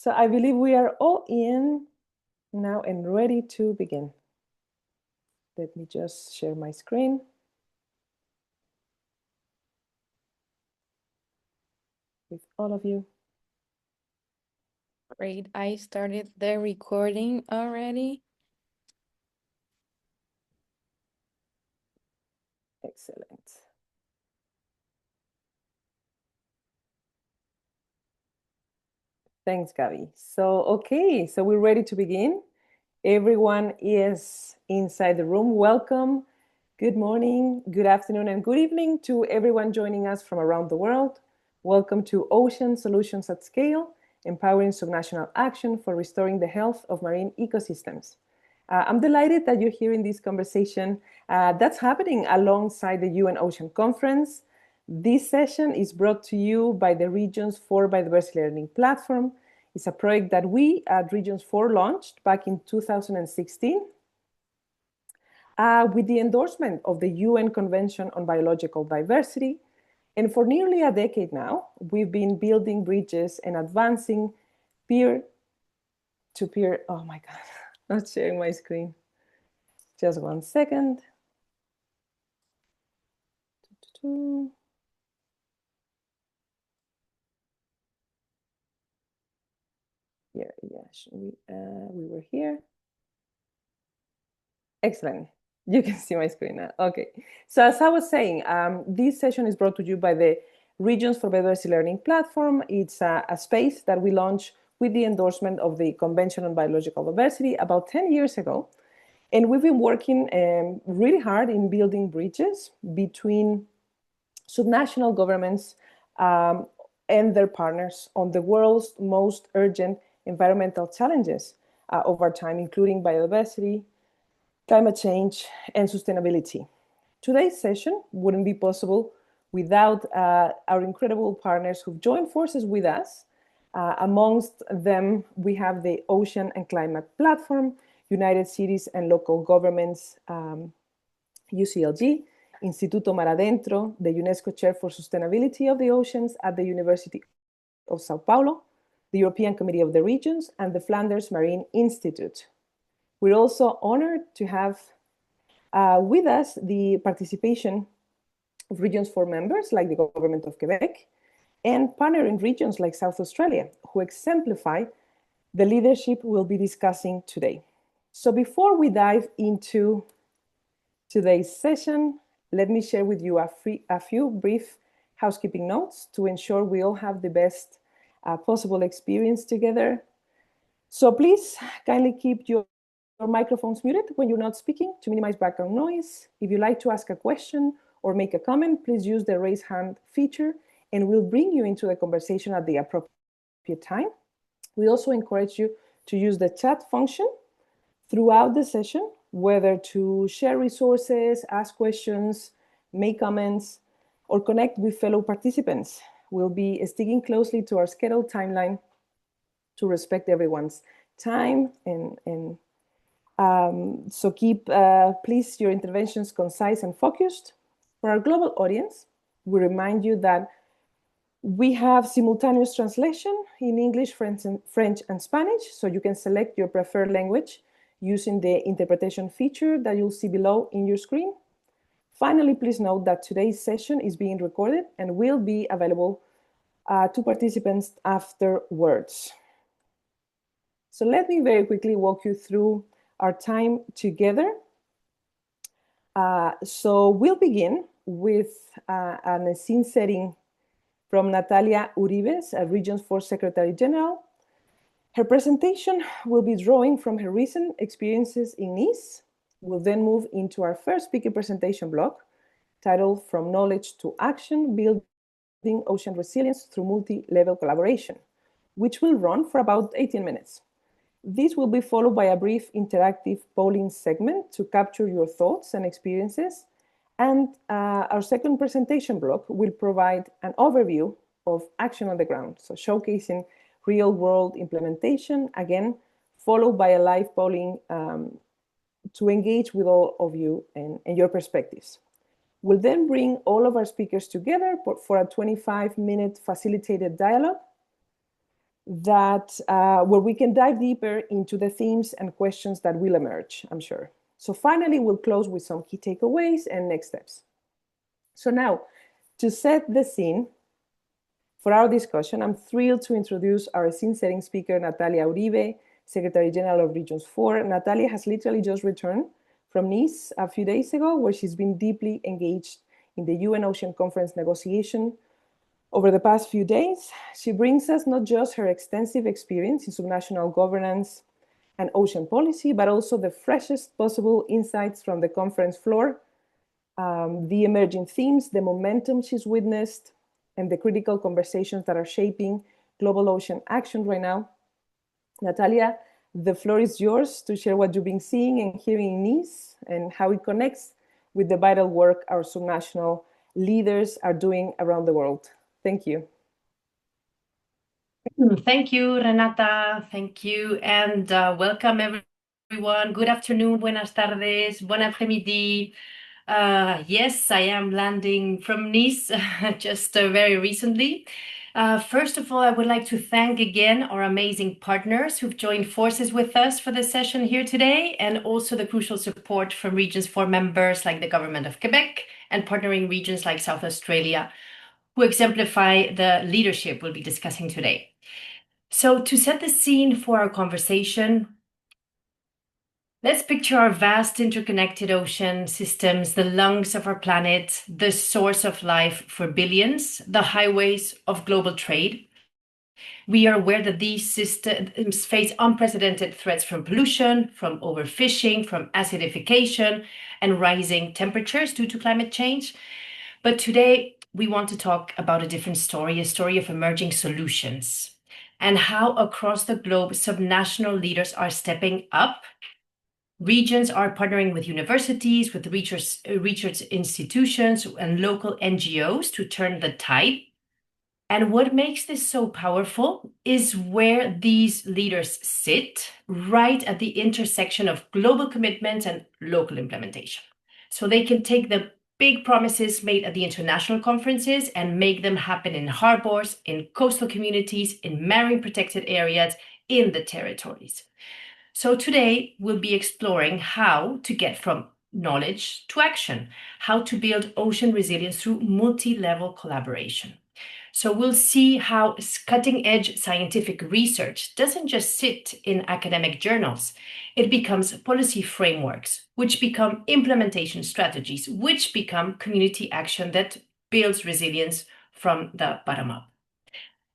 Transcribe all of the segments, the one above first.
So I believe we are all in now and ready to begin. Let me just share my screen. With all of you. Great, I started the recording already. Excellent. Thanks, Gabby. So we're ready to begin. Everyone is inside the room. Welcome. Good morning, good afternoon, and good evening to everyone joining us from around the world. Welcome to Ocean Solutions at Scale, empowering subnational action for restoring the health of marine ecosystems. I'm delighted that you're here in this conversation that's happening alongside the UN Ocean Conference. This session is brought to you by the Regions for Biodiversity Learning Platform. It's a project that we at Regions 4 launched back in 2016 with the endorsement of the UN Convention on Biological Diversity. And for nearly a decade now, we've been building bridges and advancing peer-to-peer. Oh my God, not sharing my screen. Just 1 second. We were here. Excellent. You can see my screen now. Okay. So as I was saying, this session is brought to you by the Regions for Biodiversity Learning Platform. It's a space that we launched with the endorsement of the Convention on Biological Diversity about 10 years ago. And we've been working really hard in building bridges between subnational governments and their partners on the world's most urgent environmental challenges of our time, including biodiversity, climate change, and sustainability. Today's session wouldn't be possible without our incredible partners who've joined forces with us. Amongst them, we have the Ocean and Climate Platform, United Cities and Local Governments, UCLG, Instituto Mar Adentro, the UNESCO Chair for Sustainability of the Oceans at the University of Sao Paulo, the European Committee of the Regions, and the Flanders Marine Institute. We're also honored to have with us the participation of Regions 4 members like the Government of Quebec and partnering regions like South Australia, who exemplify the leadership we'll be discussing today. So before we dive into today's session, let me share with you a few brief housekeeping notes to ensure we all have the best possible experience together. So please kindly keep your microphones muted when you're not speaking to minimize background noise. If you'd like to ask a question or make a comment, please use the raise hand feature and we'll bring you into the conversation at the appropriate time. We also encourage you to use the chat function throughout the session, whether to share resources, ask questions, make comments, or connect with fellow participants. We'll be sticking closely to our scheduled timeline to respect everyone's time. So keep, please, your interventions concise and focused. For our global audience, we remind you that we have simultaneous translation in English, French, and Spanish, so you can select your preferred language using the interpretation feature that you'll see below in your screen. Finally, please note that today's session is being recorded and will be available to participants afterwards. So let me very quickly walk you through our time together. So we'll begin with a scene setting from Natalia Uribes, Regions 4 Secretary General. Her presentation will be drawing from her recent experiences in Nice. We'll then move into our first speaker presentation block, titled From Knowledge to Action, Building Ocean Resilience Through Multi-Level Collaboration, which will run for about 18 minutes. This will be followed by a brief interactive polling segment to capture your thoughts and experiences. And our second presentation block will provide an overview of action on the ground, so showcasing real-world implementation, again, followed by a live polling to engage with all of you and your perspectives. We'll then bring all of our speakers together for a 25-minute facilitated dialogue. that where we can dive deeper into the themes and questions that will emerge, I'm sure. So finally, we'll close with some key takeaways and next steps. So now, to set the scene for our discussion, I'm thrilled to introduce our scene-setting speaker, Natalia Uribe, Secretary General of Regions 4. Natalia has literally just returned from Nice a few days ago, where she's been deeply engaged in the UN Ocean Conference negotiation over the past few days. She brings us not just her extensive experience in subnational governance and ocean policy, but also the freshest possible insights from the conference floor, the emerging themes, the momentum she's witnessed, and the critical conversations that are shaping global ocean action right now. Natalia, the floor is yours to share what you've been seeing and hearing in Nice and how it connects with the vital work our subnational leaders are doing around the world. Thank you. Thank you, Renata. Thank you, and welcome everyone. Good afternoon, buenas tardes, bon après-midi. Yes, I am landing from Nice just very recently. First of all, I would like to thank again our amazing partners who've joined forces with us for the session here today, and also the crucial support from Regions 4 members like the Government of Quebec and partnering regions like South Australia, who exemplify the leadership we'll be discussing today. So to set the scene for our conversation, let's picture our vast interconnected ocean systems, the lungs of our planet, the source of life for billions, the highways of global trade. We are aware that these systems face unprecedented threats from pollution, from overfishing, from acidification, and rising temperatures due to climate change. But today, we want to talk about a different story, a story of emerging solutions, and how across the globe, subnational leaders are stepping up. Regions are partnering with universities, with research institutions, and local NGOs to turn the tide. And what makes this so powerful is where these leaders sit, right at the intersection of global commitments and local implementation. So they can take the big promises made at the international conferences and make them happen in harbors, in coastal communities, in marine protected areas, in the territories. So today we'll be exploring how to get from knowledge to action, how to build ocean resilience through multi-level collaboration. So we'll see how cutting-edge scientific research doesn't just sit in academic journals. It becomes policy frameworks, which become implementation strategies, which become community action that builds resilience from the bottom up.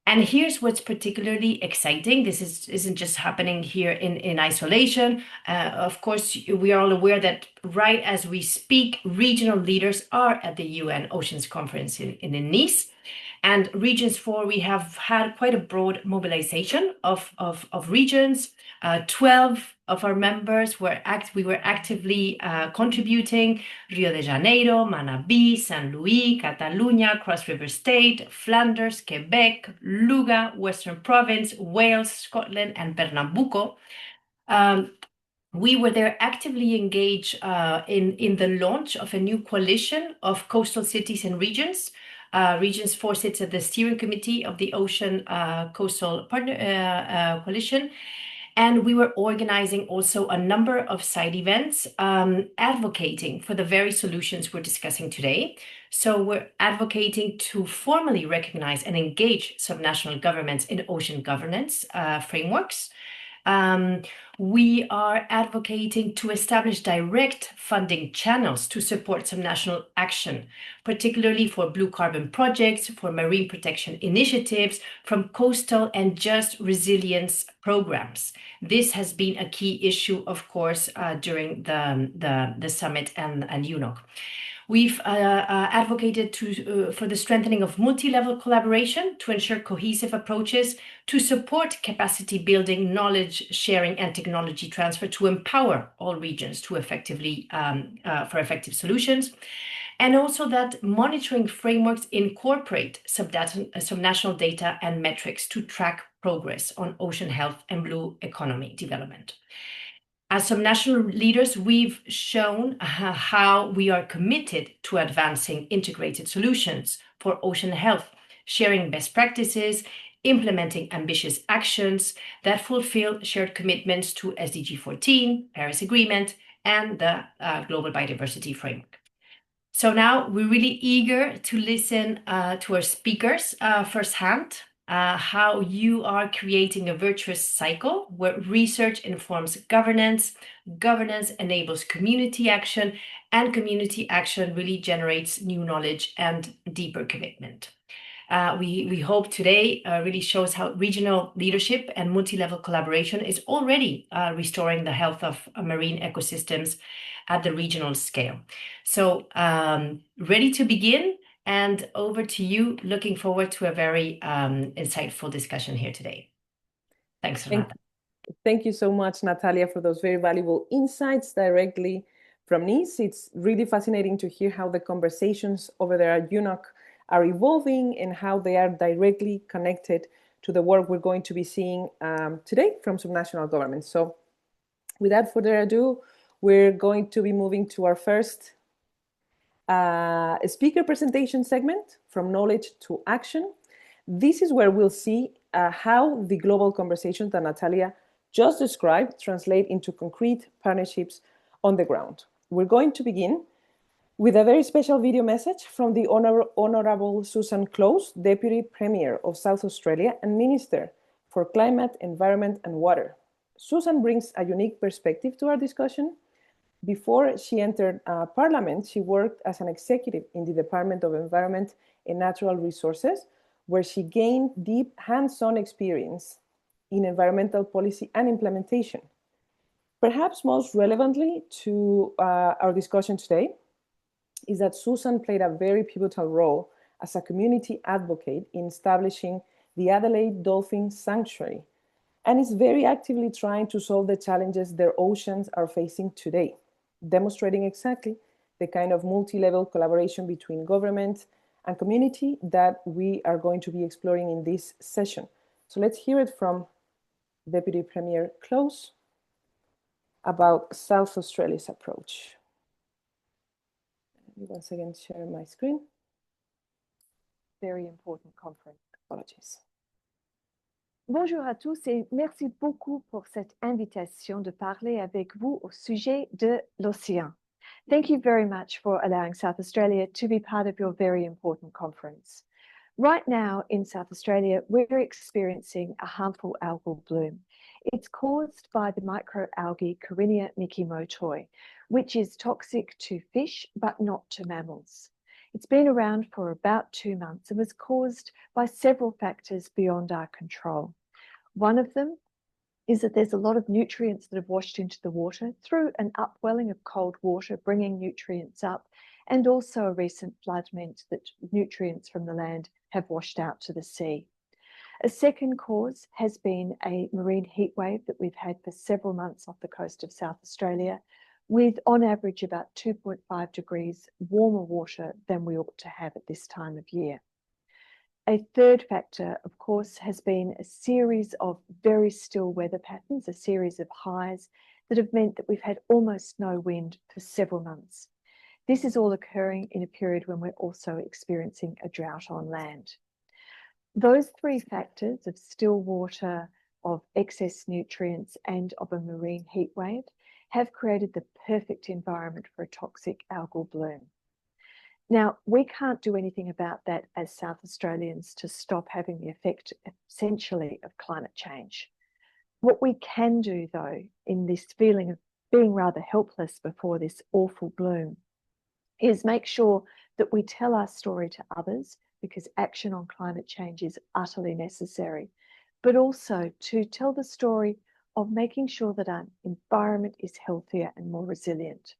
And here's what's particularly exciting. This isn't just happening here in isolation. Of course, we are all aware that right as we speak, regional leaders are at the UN Oceans Conference in Nice. And Regions 4, we have had quite a broad mobilization of regions. 12 of our members we were actively contributing: Rio de Janeiro, Manabí, San Luis, Catalunya, Cross River State, Flanders, Quebec, Luga, Western Province, Wales, Scotland, and Pernambuco. We were there actively engaged in the launch of a new coalition of coastal cities and regions. Regions 4 sits at the steering committee of the Ocean Coastal Partner Coalition. And we were organizing also a number of side events advocating for the very solutions we're discussing today. So we're advocating to formally recognize and engage subnational governments in ocean governance frameworks. We are advocating to establish direct funding channels to support subnational action, particularly for blue carbon projects, for marine protection initiatives, from coastal and just resilience programs. This has been a key issue, of course, during the summit and UNOC. We've advocated for the strengthening of multi-level collaboration to ensure cohesive approaches to support capacity building, knowledge sharing, and technology transfer to empower all regions to for effective solutions. And also that monitoring frameworks incorporate subnational data and metrics to track progress on ocean health and blue economy development. As subnational leaders, we've shown how we are committed to advancing integrated solutions for ocean health, sharing best practices, implementing ambitious actions that fulfill shared commitments to SDG 14, Paris Agreement, and the Global Biodiversity Framework. So now we're really eager to listen to our speakers firsthand, how you are creating a virtuous cycle where research informs governance, governance enables community action, and community action really generates new knowledge and deeper commitment. We hope today really shows how regional leadership and multi-level collaboration is already restoring the health of marine ecosystems at the regional scale. So ready to begin, and over to you. Looking forward to a very insightful discussion here today. Thanks, Renata. Thank you so much, Natalia, for those very valuable insights directly from Nice. It's really fascinating to hear how the conversations over there at UNOC are evolving and how they are directly connected to the work we're going to be seeing today from subnational governments. So without further ado, we're going to be moving to our first speaker presentation segment, From Knowledge to Action. This is where we'll see how the global conversations that Natalia just described translate into concrete partnerships on the ground. We're going to begin with a very special video message from the Honorable Susan Close, Deputy Premier of South Australia and Minister for Climate, Environment and Water. Susan brings a unique perspective to our discussion. Before she entered Parliament, she worked as an executive in the Department of Environment and Natural Resources, where she gained deep hands-on experience in environmental policy and implementation. Perhaps most relevantly to our discussion today is that Susan played a very pivotal role as a community advocate in establishing the Adelaide Dolphin Sanctuary, and is very actively trying to solve the challenges their oceans are facing today, demonstrating exactly the kind of multi-level collaboration between government and community that we are going to be exploring in this session. So let's hear it from Deputy Premier Close about South Australia's approach. Let me once again share my screen. Very important conference. Apologies. Bonjour à tous et merci beaucoup pour cette invitation de parler avec vous au sujet de l'océan. Thank you very much for allowing South Australia to be part of your very important conference. Right now in South Australia, we're experiencing a harmful algal bloom. It's caused by the microalgae Corynea mikimotoi, which is toxic to fish, but not to mammals. It's been around for about 2 months and was caused by several factors beyond our control. One of them is that there's a lot of nutrients that have washed into the water through an upwelling of cold water, bringing nutrients up, and also a recent flood meant that nutrients from the land have washed out to the sea. A second cause has been a marine heat wave that we've had for several months off the coast of South Australia, with on average about 2.5 degrees warmer water than we ought to have at this time of year. A third factor, of course, has been a series of very still weather patterns, a series of highs that have meant that we've had almost no wind for several months. This is all occurring in a period when we're also experiencing a drought on land. Those three factors of still water, of excess nutrients, and of a marine heat wave have created the perfect environment for a toxic algal bloom. Now, we can't do anything about that as South Australians to stop having the effect, essentially, of climate change. What we can do, though, in this feeling of being rather helpless before this awful bloom, is make sure that we tell our story to others, because action on climate change is utterly necessary, but also to tell the story of making sure that our environment is healthier and more resilient.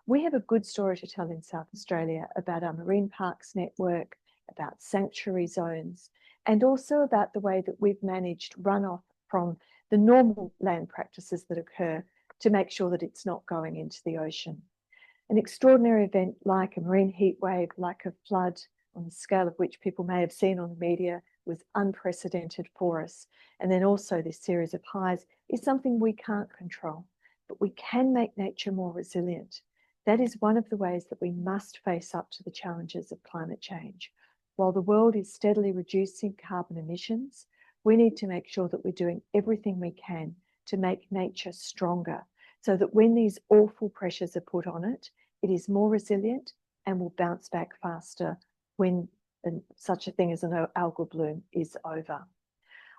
We have a good story to tell in South Australia about our marine parks network, about sanctuary zones, and also about the way that we've managed runoff from the normal land practices that occur to make sure that it's not going into the ocean. An extraordinary event like a marine heat wave, like a flood on the scale of which people may have seen on the media, was unprecedented for us. And then also this series of highs is something we can't control, but we can make nature more resilient. That is one of the ways that we must face up to the challenges of climate change. While the world is steadily reducing carbon emissions, we need to make sure that we're doing everything we can to make nature stronger, so that when these awful pressures are put on it, it is more resilient and will bounce back faster when such a thing as an algal bloom is over.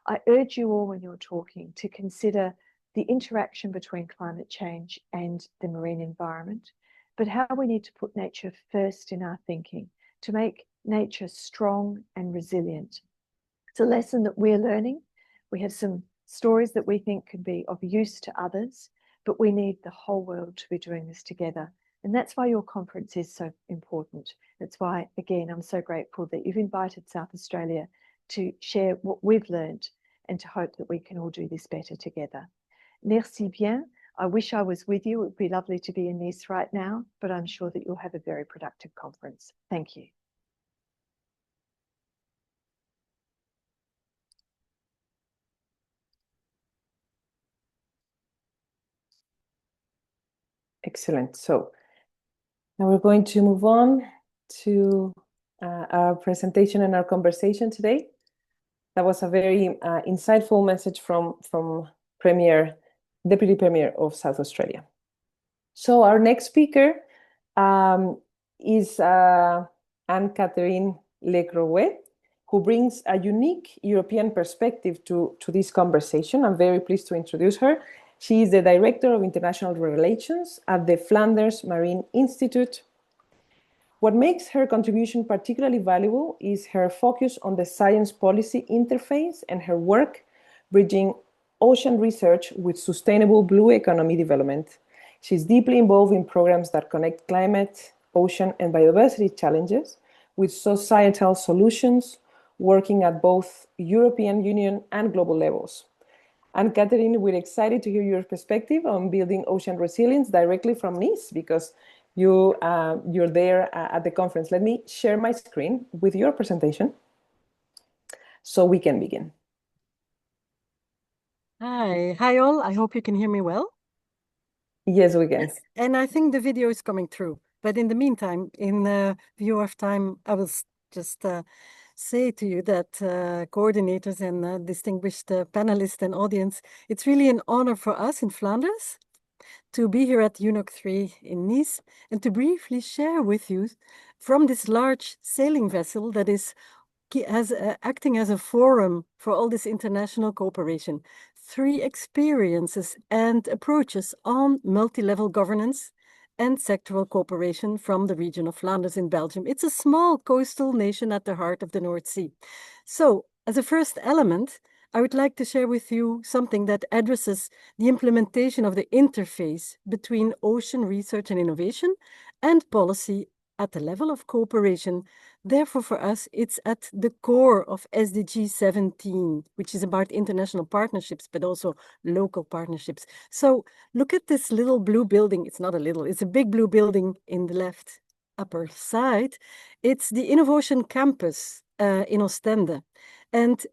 I urge you all, when you're talking, to consider the interaction between climate change and the marine environment, but how we need to put nature first in our thinking to make nature strong and resilient. It's a lesson that we're learning. We have some stories that we think can be of use to others, but we need the whole world to be doing this together. And that's why your conference is so important. That's why, again, I'm so grateful that you've invited South Australia to share what we've learned and to hope that we can all do this better together. Merci bien. I wish I was with you. It would be lovely to be in Nice right now, but I'm sure that you'll have a very productive conference. Thank you. Excellent. So now we're going to move on to our presentation and our conversation today. That was a very insightful message from Deputy Premier of South Australia. So our next speaker is Anne-Catherine Lecrouet, who brings a unique European perspective to this conversation. I'm very pleased to introduce her. She is the Director of International Relations at the Flanders Marine Institute. What makes her contribution particularly valuable is her focus on the science policy interface and her work bridging ocean research with sustainable blue economy development. She's deeply involved in programs that connect climate, ocean, and biodiversity challenges with societal solutions, working at both European Union and global levels. And Catherine, we're excited to hear your perspective on building ocean resilience directly from Nice, because you're there at the conference. Let me share my screen with your presentation so we can begin. Hi all. I hope you can hear me well. Yes, we can. And I think the video is coming through. But in the meantime, in view of time, I will just say to you that coordinators and distinguished panelists and audience, it's really an honor for us in Flanders to be here at UNOC 3 in Nice and to briefly share with you from this large sailing vessel that is acting as a forum for all this international cooperation, 3 experiences and approaches on multi-level governance and sectoral cooperation from the region of Flanders in Belgium. It's a small coastal nation at the heart of the North Sea. So, as a first element, I would like to share with you something that addresses the implementation of the interface between ocean research and innovation and policy at the level of cooperation. Therefore, for us, it's at the core of SDG 17, which is about international partnerships, but also local partnerships. So look at this little blue building. It's not a little, it's a big blue building in the left upper side. It's the Innovation Campus in Ostende. And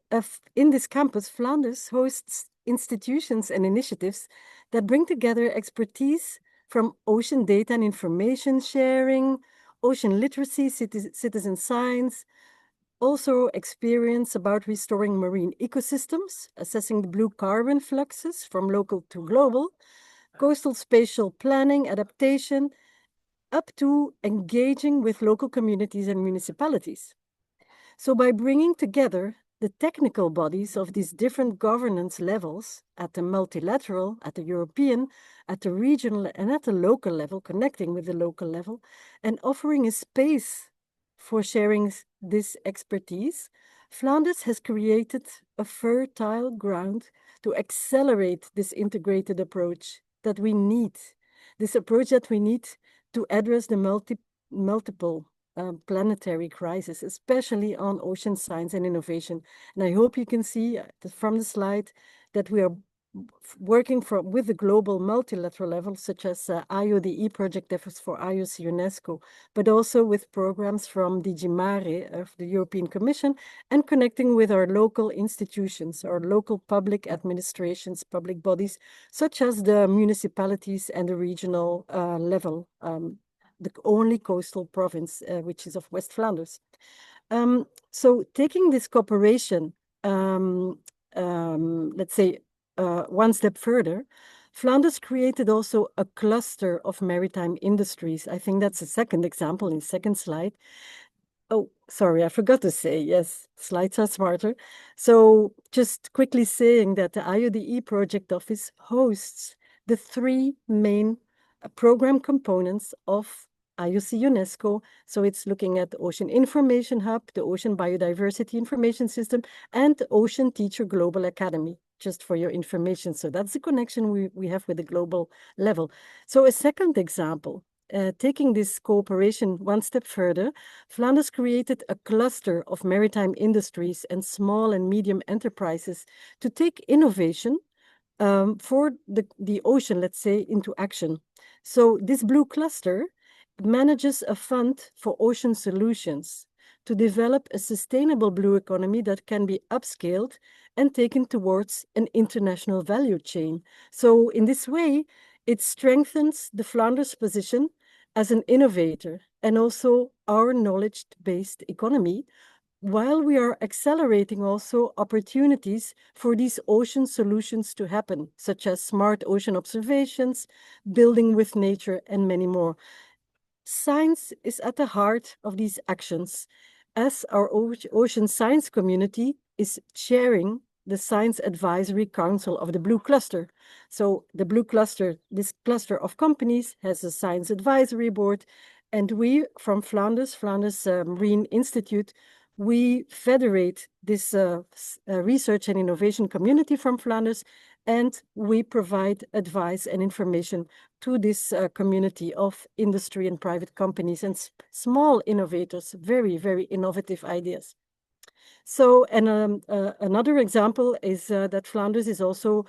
in this campus, Flanders hosts institutions and initiatives that bring together expertise from ocean data and information sharing, ocean literacy, citizen science, also experience about restoring marine ecosystems, assessing the blue carbon fluxes from local to global, coastal spatial planning, adaptation, up to engaging with local communities and municipalities. So by bringing together the technical bodies of these different governance levels at the multilateral, at the European, at the regional, and at the local level, connecting with the local level, and offering a space for sharing this expertise, Flanders has created a fertile ground to accelerate this integrated approach that we need, this approach that we need to address the multiple planetary crisis, especially on ocean science and innovation. And I hope you can see from the slide that we are working with the global multilateral level, such as IODE project efforts for IOC UNESCO, but also with programs from DG Mare of the European Commission, and connecting with our local institutions, our local public administrations, public bodies, such as the municipalities and the regional level, the only coastal province, which is of West Flanders. So taking this cooperation let's say, one step further, Flanders created also a cluster of maritime industries. I think that's the second example in second slide. Oh, sorry, I forgot to say, yes, slides are smarter. So just quickly saying that the IODE project office hosts the three main program components of IOC UNESCO. So it's looking at the Ocean Information Hub, the Ocean Biodiversity Information System, and the Ocean Teacher Global Academy, just for your information. So that's the connection we have with the global level. So a second example, taking this cooperation one step further, Flanders created a cluster of maritime industries and small and medium enterprises to take innovation for the ocean, let's say, into action. So this blue cluster manages a fund for ocean solutions to develop a sustainable blue economy that can be upscaled and taken towards an international value chain. So in this way, it strengthens the Flanders position as an innovator and also our knowledge-based economy, while we are accelerating also opportunities for these ocean solutions to happen, such as smart ocean observations, building with nature, and many more. Science is at the heart of these actions, as our ocean science community is chairing the Science Advisory Council of the Blue Cluster. So the Blue Cluster, this cluster of companies, has a Science Advisory Board, and we from Flanders Marine Institute, we federate this research and innovation community from Flanders, and we provide advice and information to this community of industry and private companies and small innovators, very, very innovative ideas. So, and another example is that Flanders is also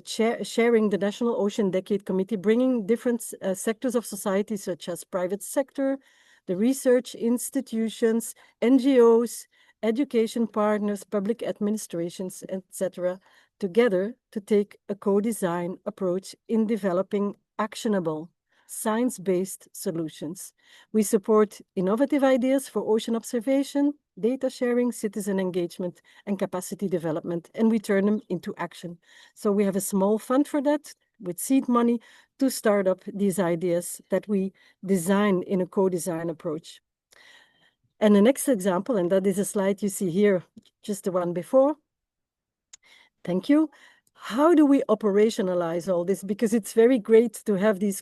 sharing the National Ocean Decade Committee, bringing different sectors of society, such as private sector, the research institutions, NGOs, education partners, public administrations, etc., together to take a co-design approach in developing actionable, science-based solutions. We support innovative ideas for ocean observation, data sharing, citizen engagement, and capacity development, and we turn them into action. So we have a small fund for that with seed money to start up these ideas that we design in a co-design approach. And the next example, and that is a slide you see here, just the one before. Thank you. How do we operationalize all this? Because it's very great to have these,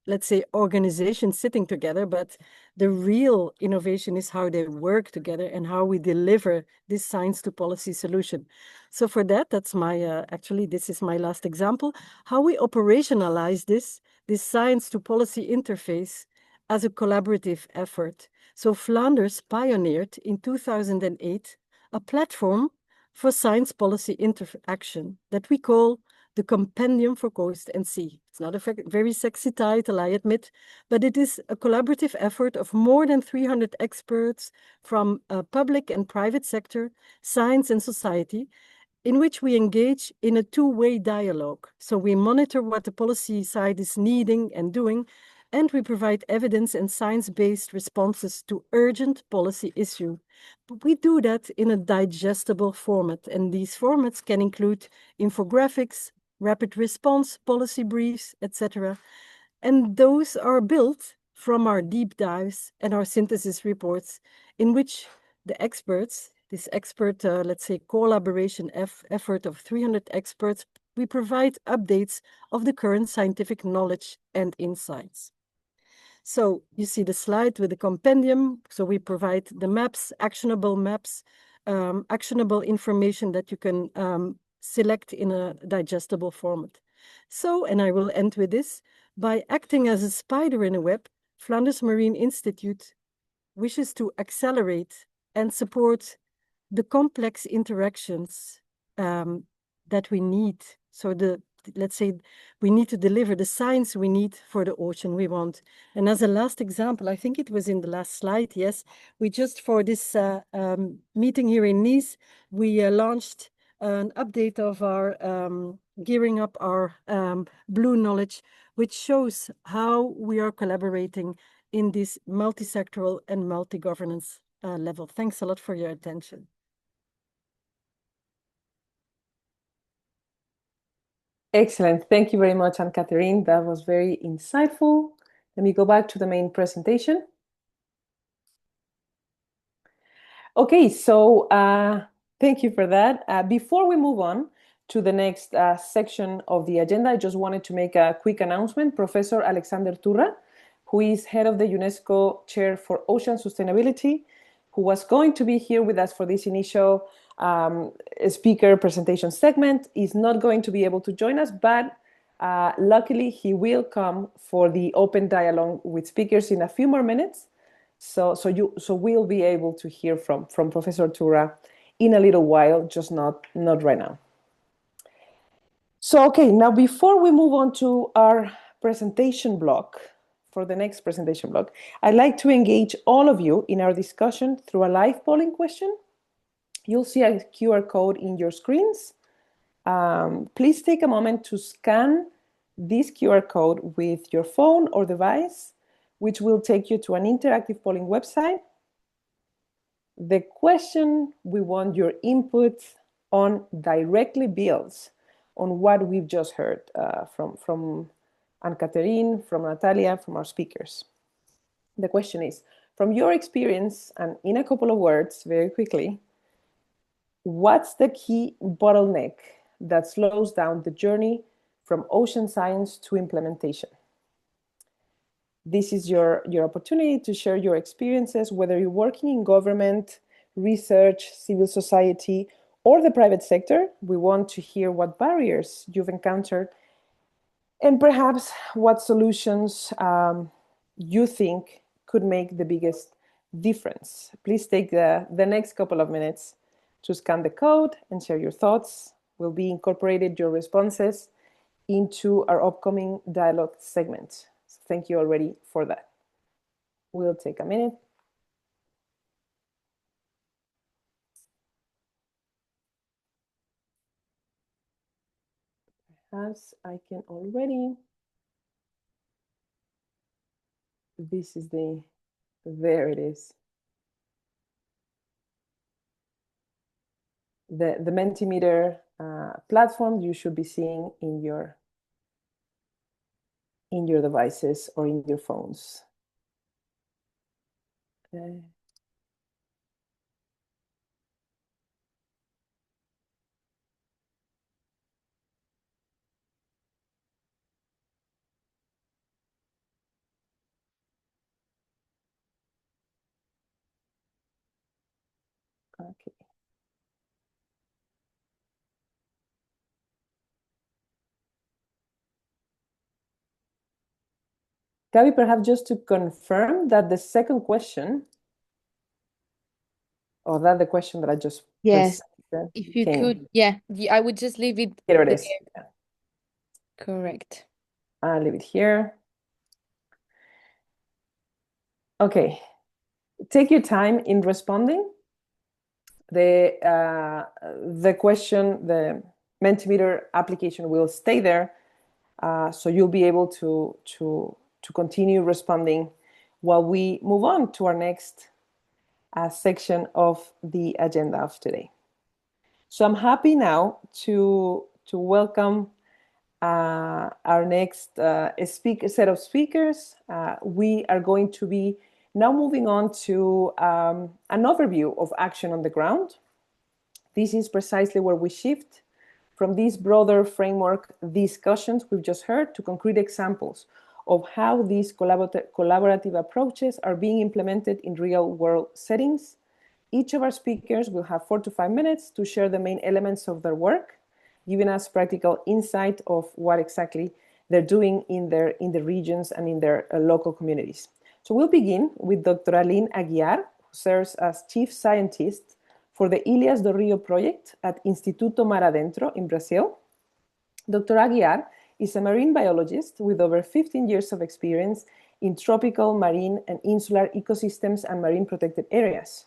let's say, organizations sitting together, but the real innovation is how they work together and how we deliver this science to policy solution. So for that, that's my, actually, this is my last example, how we operationalize this science to policy interface as a collaborative effort. So Flanders pioneered in 2008 a platform for science policy interaction that we call the Compendium for Coast and Sea. It's not a very sexy title, I admit, but it is a collaborative effort of more than 300 experts from public and private sector, science and society, in which we engage in a two-way dialogue. So we monitor what the policy side is needing and doing, and we provide evidence and science-based responses to urgent policy issues. But we do that in a digestible format, and these formats can include infographics, rapid response, policy briefs, etc. And those are built from our deep dives and our synthesis reports, in which the experts, this expert, let's say, collaboration effort of 300 experts, we provide updates of the current scientific knowledge and insights. So you see the slide with the compendium. So we provide the maps, actionable information that you can select in a digestible format. So, and I will end with this, by acting as a spider in a web, Flanders Marine Institute wishes to accelerate and support the complex interactions that we need. So let's say we need to deliver the science we need for the ocean we want. And as a last example, I think it was in the last slide, yes, we just for this meeting here in Nice, we launched an update of our gearing up our blue knowledge, which shows how we are collaborating in this multi-sectoral and multi-governance level. Thanks a lot for your attention. Excellent. Thank you very much, Anne-Catherine. That was very insightful. Let me go back to the main presentation. Okay, so thank you for that. Before we move on to the next section of the agenda, I just wanted to make a quick announcement. Professor Alexander Turra, who is head of the UNESCO Chair for Ocean Sustainability, who was going to be here with us for this initial speaker presentation segment, is not going to be able to join us, but luckily he will come for the open dialogue with speakers in a few more minutes. So we'll be able to hear from Professor Turra in a little while, just not right now. So, okay, now before we move on to our presentation block, for the next presentation block, I'd like to engage all of you in our discussion through a live polling question. You'll see a QR code in your screens. Please take a moment to scan this QR code with your phone or device, which will take you to an interactive polling website. The question we want your input on directly builds on what we've just heard from Anne-Catherine, from Natalia, from our speakers. The question is, from your experience, and in a couple of words, very quickly, what's the key bottleneck that slows down the journey from ocean science to implementation? This is your opportunity to share your experiences, whether you're working in government, research, civil society, or the private sector. We want to hear what barriers you've encountered and perhaps what solutions you think could make the biggest difference. Please take the next couple of minutes to scan the code and share your thoughts. We'll be incorporated your responses into our upcoming dialogue segment. So thank you already for that. We'll take a minute. Perhaps I can already. This is there it is. The Mentimeter platform you should be seeing in your devices or in your phones. Okay. Okay. Gabby, perhaps just to confirm that the second question, or that the question that I just Yes, presented if you came. could, yeah, I would just leave it Here it there. is. Yeah. Correct. I'll leave it here. Okay. Take your time in responding. The question, the Mentimeter application will stay there, so you'll be able to continue responding while we move on to our next section of the agenda of today. So I'm happy now to welcome our next set of speakers. We are going to be now moving on to an overview of action on the ground. This is precisely where we shift from these broader framework discussions we've just heard to concrete examples of how these collaborative approaches are being implemented in real-world settings. Each of our speakers will have 4 to 5 minutes to share the main elements of their work, giving us practical insight of what exactly they're doing in the regions and in their local communities. So we'll begin with Dr. Aline Aguiar, who serves as Chief Scientist for the Ilhas do Rio project at Instituto Mar Adentro in Brazil. Dr. Aguiar is a marine biologist with over 15 years of experience in tropical, marine, and insular ecosystems and marine protected areas.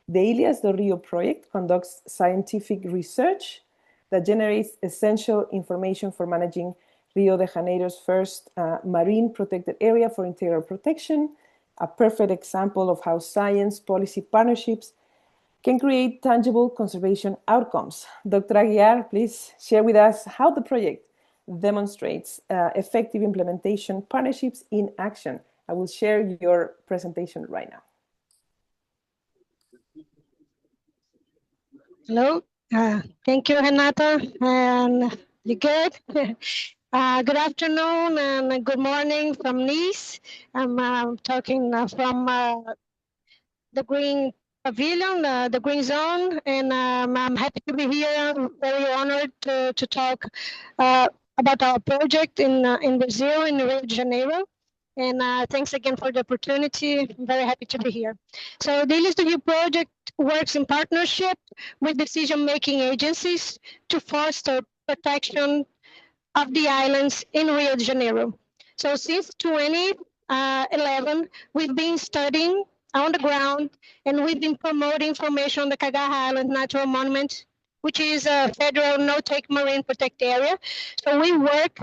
The Ilhas do Rio project conducts scientific research that generates essential information for managing Rio de Janeiro's first marine protected area for integral protection, a perfect example of how science policy partnerships can create tangible conservation outcomes. Dr. Aguiar, please share with us how the project demonstrates effective implementation partnerships in action. I will share your presentation right now. Hello, thank you, Renata, and you good? Good afternoon and good morning from Nice. I'm talking from the Green Pavilion, the Green Zone, and I'm happy to be here. I'm very honored to talk about our project in Brazil, in Rio de Janeiro. And thanks again for the opportunity. I'm very happy to be here. So the Ilhas do Rio project works in partnership with decision-making agencies to foster protection of the islands in Rio de Janeiro. So since 2011, we've been studying on the ground, and we've been promoting information on the Cagaha Island Natural Monument, which is a federal no-take marine protected area. So we work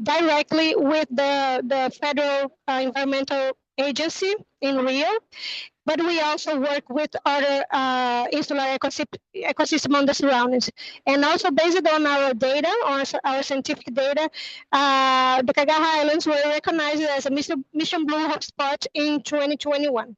directly with the federal environmental agency in Rio, but we also work with other insular ecosystem on the surroundings. And also based on our data, on our scientific data, the Cagaha Islands were recognized as a Mission Blue hotspot in 2021.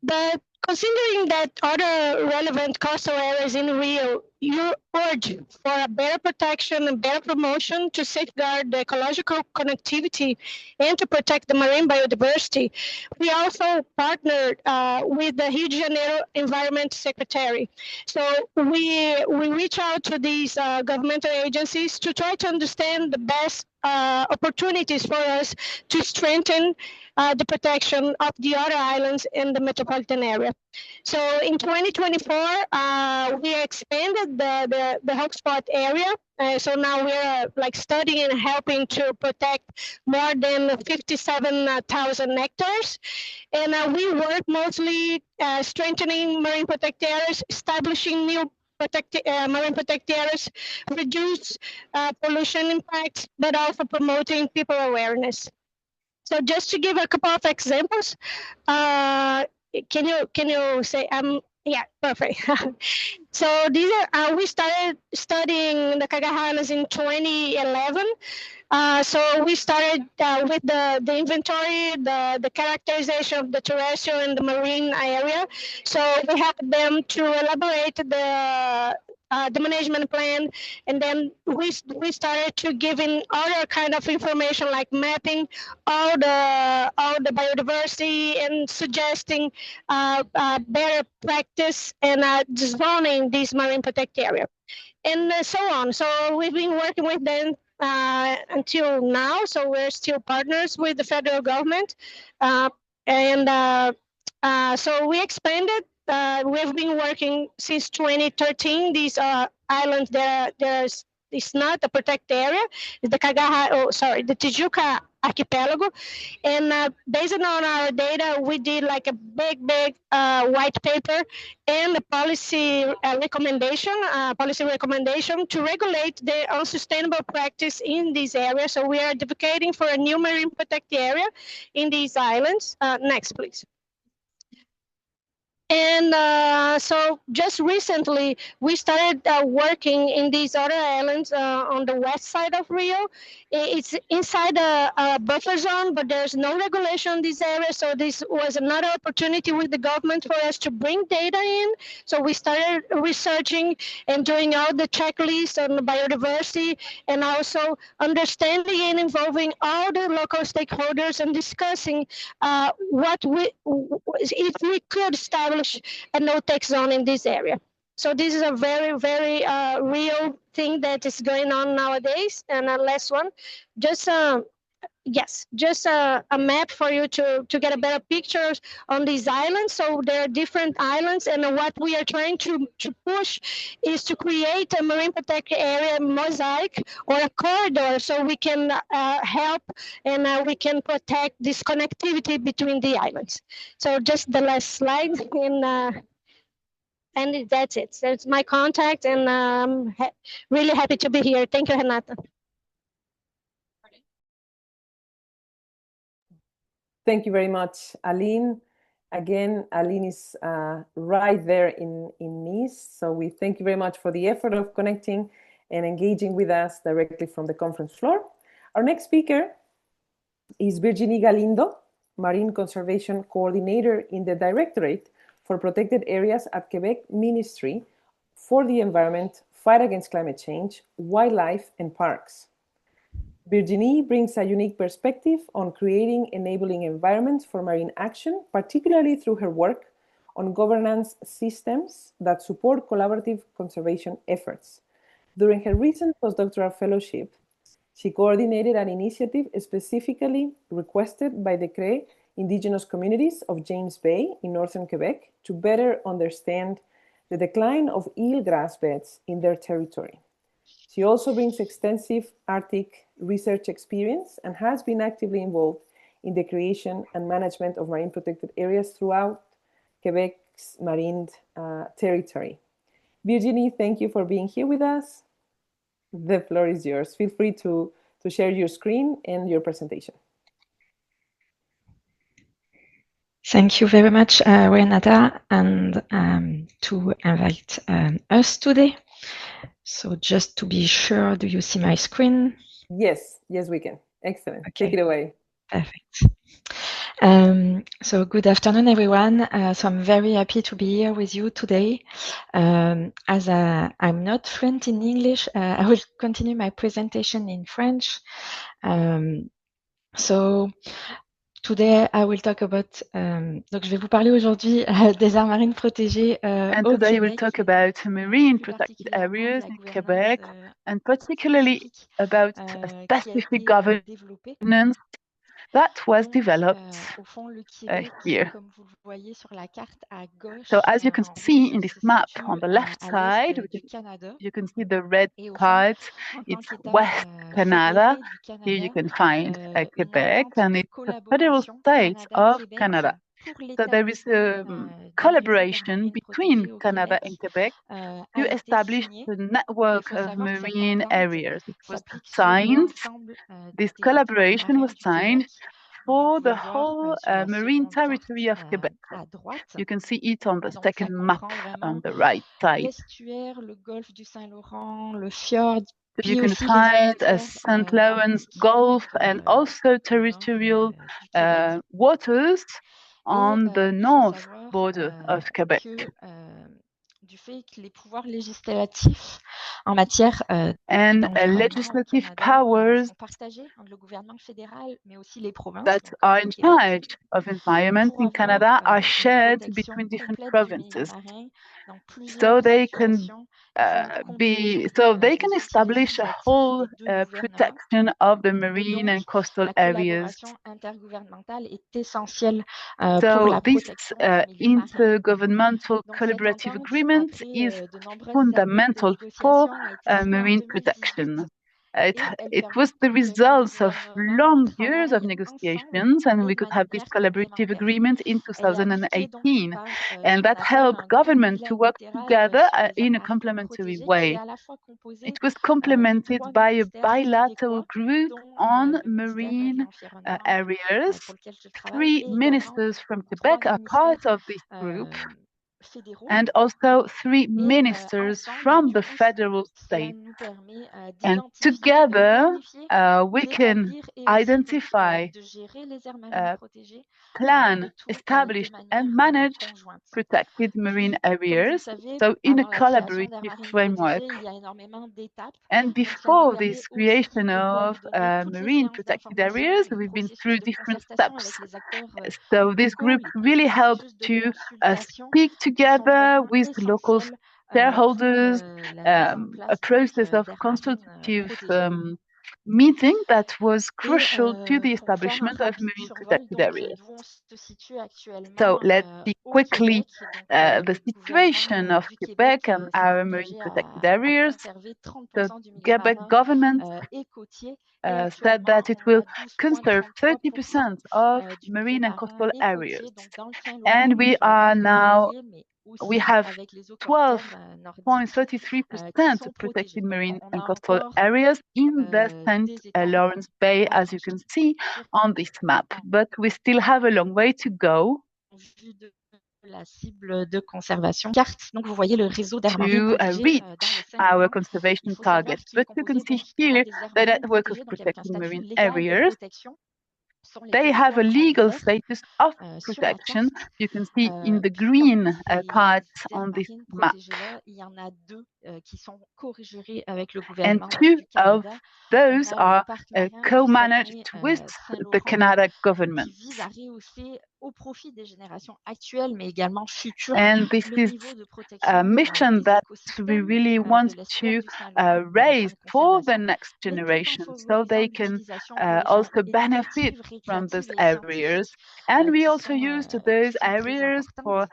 But considering that other relevant coastal areas in Rio, you urge for a better protection and better promotion to safeguard the ecological connectivity and to protect the marine biodiversity. We also partnered with the Rio de Janeiro Environment Secretary. So we reach out to these governmental agencies to try to understand the best opportunities for us to strengthen the protection of the other islands in the metropolitan area. So in 2024, we expanded the hotspot area. So now we're like studying and helping to protect more than 57,000 hectares. And we work mostly strengthening marine protected areas, establishing new marine protected areas, reduce pollution impacts, but also promoting people awareness. So just to give a couple of examples, can you say yeah, perfect. So these are we started studying the Cagaha Islands in 2011. So we started with the inventory, the characterization of the terrestrial and the marine area. So we helped them to elaborate the management plan, and then we started to give in other kind of information like mapping all the biodiversity and suggesting better practice and zoning this marine protected area, and so on. So we've been working with them until now. So we're still partners with the federal government, so we expanded. We've been working since 2013. These islands, it's not a protected area. It's the the Tijuca archipelago. And based on our data, we did like a big white paper and a policy recommendation to regulate the unsustainable practice in this area. So we are advocating for a new marine protected area in these islands. Next, please. And so just recently, we started working in these other islands on the west side of Rio. It's inside a buffer zone, but there's no regulation in this area. So this was another opportunity with the government for us to bring data in. So we started researching and doing all the checklists on the biodiversity, and also understanding and involving all the local stakeholders and discussing if we could establish a no-take zone in this area. So this is a very, very real thing that is going on nowadays. And last one, just a map for you to get a better picture on these islands. So there are different islands, and what we are trying to push is to create a marine protected area mosaic or a corridor, so we can help and we can protect this connectivity between the islands. So just the last slide, and that's it. That's my contact, and I'm really happy to be here. Thank you, Renata. Thank you very much, Aline. Again, Aline is right there in Nice. So we thank you very much for the effort of connecting and engaging with us directly from the conference floor. Our next speaker is Virginie Galindo, Marine Conservation Coordinator in the Directorate for Protected Areas at Quebec Ministry for the Environment, Fight Against Climate Change, Wildlife and Parks. Virginie brings a unique perspective on creating enabling environments for marine action, particularly through her work on governance systems that support collaborative conservation efforts. During her recent postdoctoral fellowship, she coordinated an initiative specifically requested by the Cree indigenous communities of James Bay in northern Quebec to better understand the decline of eelgrass beds in their territory. She also brings extensive Arctic research experience and has been actively involved in the creation and management of marine protected areas throughout Quebec's marine territory. Virginie, thank you for being here with us. The floor is yours. Feel free to share your screen and your presentation. Thank you very much, Renata, and to invite us today. So just to be sure, do you see my screen? Yes, we can. Excellent. Okay. Take it away. Perfect. So good afternoon, everyone. So I'm very happy to be here with you today. As I'm not fluent in English, I will continue my presentation in French. So today I will talk about. Donc je vais vous parler aujourd'hui des aires marines protégées And au today we'll Québec, talk about marine plus protected particulièrement areas la in gouvernance Quebec, and particularly spécifique about a qui a specific été développée. governance that was Donc, developed au fond, le Québec, here. comme vous le voyez sur la carte à gauche, So as you can en see rouge, in this se map situe on the left à side, l'est du Canada. you can see the red Et au fond, part, en tant it's qu'État West Canada. fédéré du Here you Canada, can find une Quebec, entente and de it's a federal collaboration state of Canada-Québec Canada. pour So there is a l'établissement des collaboration réserves marines between protégées au Canada Québec and Quebec a to été establish signée. the Et il network faut of savoir que cette marine entente areas. It was s'applique sur signed. l'ensemble This du territoire collaboration marin was du signed Québec. for Vous pouvez the le voir whole sur la marine seconde territory of carte Quebec. à droite. You can see it on the Donc, ça second map comprend on vraiment the right side. l'estuaire, le golfe du Saint-Laurent, le fjord, So puis you can aussi les find a territoires St. Lawrence maritimes Gulf and also territorial du Québec. waters on the Il faut north savoir border of Quebec. que du fait que les pouvoirs législatifs en matière And d'environnement legislative au Canada powers sont partagés entre le gouvernement fédéral, mais aussi les provinces, that donc are comme in au Québec, charge of environment pour in avoir Canada are une shared protection between different complète du milieu provinces. marin dans So plusieurs they can situations qui font converger they can les outils establish a législatifs whole des deux gouvernements. protection of the Et marine donc, and coastal la areas. collaboration intergouvernementale est essentielle pour So la this protection du milieu marin. intergovernmental Donc, cette collaborative entente, agreement après is de nombreuses années de fundamental for négociations, a été signée en marine 2018 protection. et elle It permet was the que les results of gouvernements long years of travaillent negotiations, and et we de could have this manière collaborative complémentaire. agreement in Elle est appliquée donc 2018, par and ce that qu'on appelle helped un government to work bilatéral together sur les aires in a marines complementary protégées qui way. est à la fois composé It was de complemented 3 by a ministères bilateral québécois, group dont on le ministère de marine l'Environnement areas. pour lequel je travaille, 3 et également ministers from 3 Quebec are part ministères of this group, fédéraux. and also 3 Et ministers ensemble, from the tous, federal cela state. nous permet And d'identifier, de together, planifier, we can d'établir et aussi identify, de gérer les aires marines protégées, plan, le tout establish, de and manière manage conjointe. protected marine Puis, comme vous le areas, savez, so in a avant la création d'aires collaborative marines framework. protégées, il y a énormément d'étapes. And Donc, ça nous before permet this aussi creation de of coordonner toutes les marine séances protected d'information, areas, les we've been processus through de different concertation avec steps. les acteurs So this locaux, group les really helped processus de to consultation speak qui sont together vraiment with the local essentiels shareholders, pour la mise en a place process of d'aires marines consultative protégées. meeting that was Et crucial to the pour faire un establishment of rapide marine survol protected donc areas. d'où on se situe So actuellement let's see au quickly Québec. Donc the le situation gouvernement of du Quebec Québec and s'est our marine engagé protected à areas. conserver The 30% du milieu Quebec marin government et côtier. Et said actuellement, that it on will a conserve 12,33% 30% of du milieu marine and marin coastal et areas. côtier, donc dans le And Saint-Laurent, we sur la are carte que vous now, voyez, mais we aussi have avec les autres terres nordiques 12.33% qui sont protégées. protected Donc marine on and a coastal encore areas in the St. des étapes Lawrence Bay, à as you can franchir see on this map. But we still have a long way to go. en vue de la cible de conservation. Carte, donc vous voyez le réseau d'aires marines to protégées reach dans le our Saint-Laurent. conservation Il faut savoir targets. qu'il est But you can composé see donc here des aires the marines network of protégées, donc avec un protecting statut marine légal de areas. protection. Sont les They have a territoires en legal vert status of sur la protection. carte. You can see in the Puis green parmi ces part aires on this marines map. protégées-là, il y en a deux qui sont co-gérées avec le And gouvernement donc, two du of Canada. those On a le are parc marin du co-managed with the Saguenay-Saint-Laurent Canada qui government. vise à rehausser au profit des générations actuelles, mais également futures, And this le is niveau de a protection mission des that we écosystèmes really want de l'estuaire to du Saint-Laurent dans les raise zones de for the conservation, next mais tout en generation, so favorisant they une can utilisation also benefit éducative, from those récréative et areas. scientifique And we qui also sont use those très, très areas for importantes.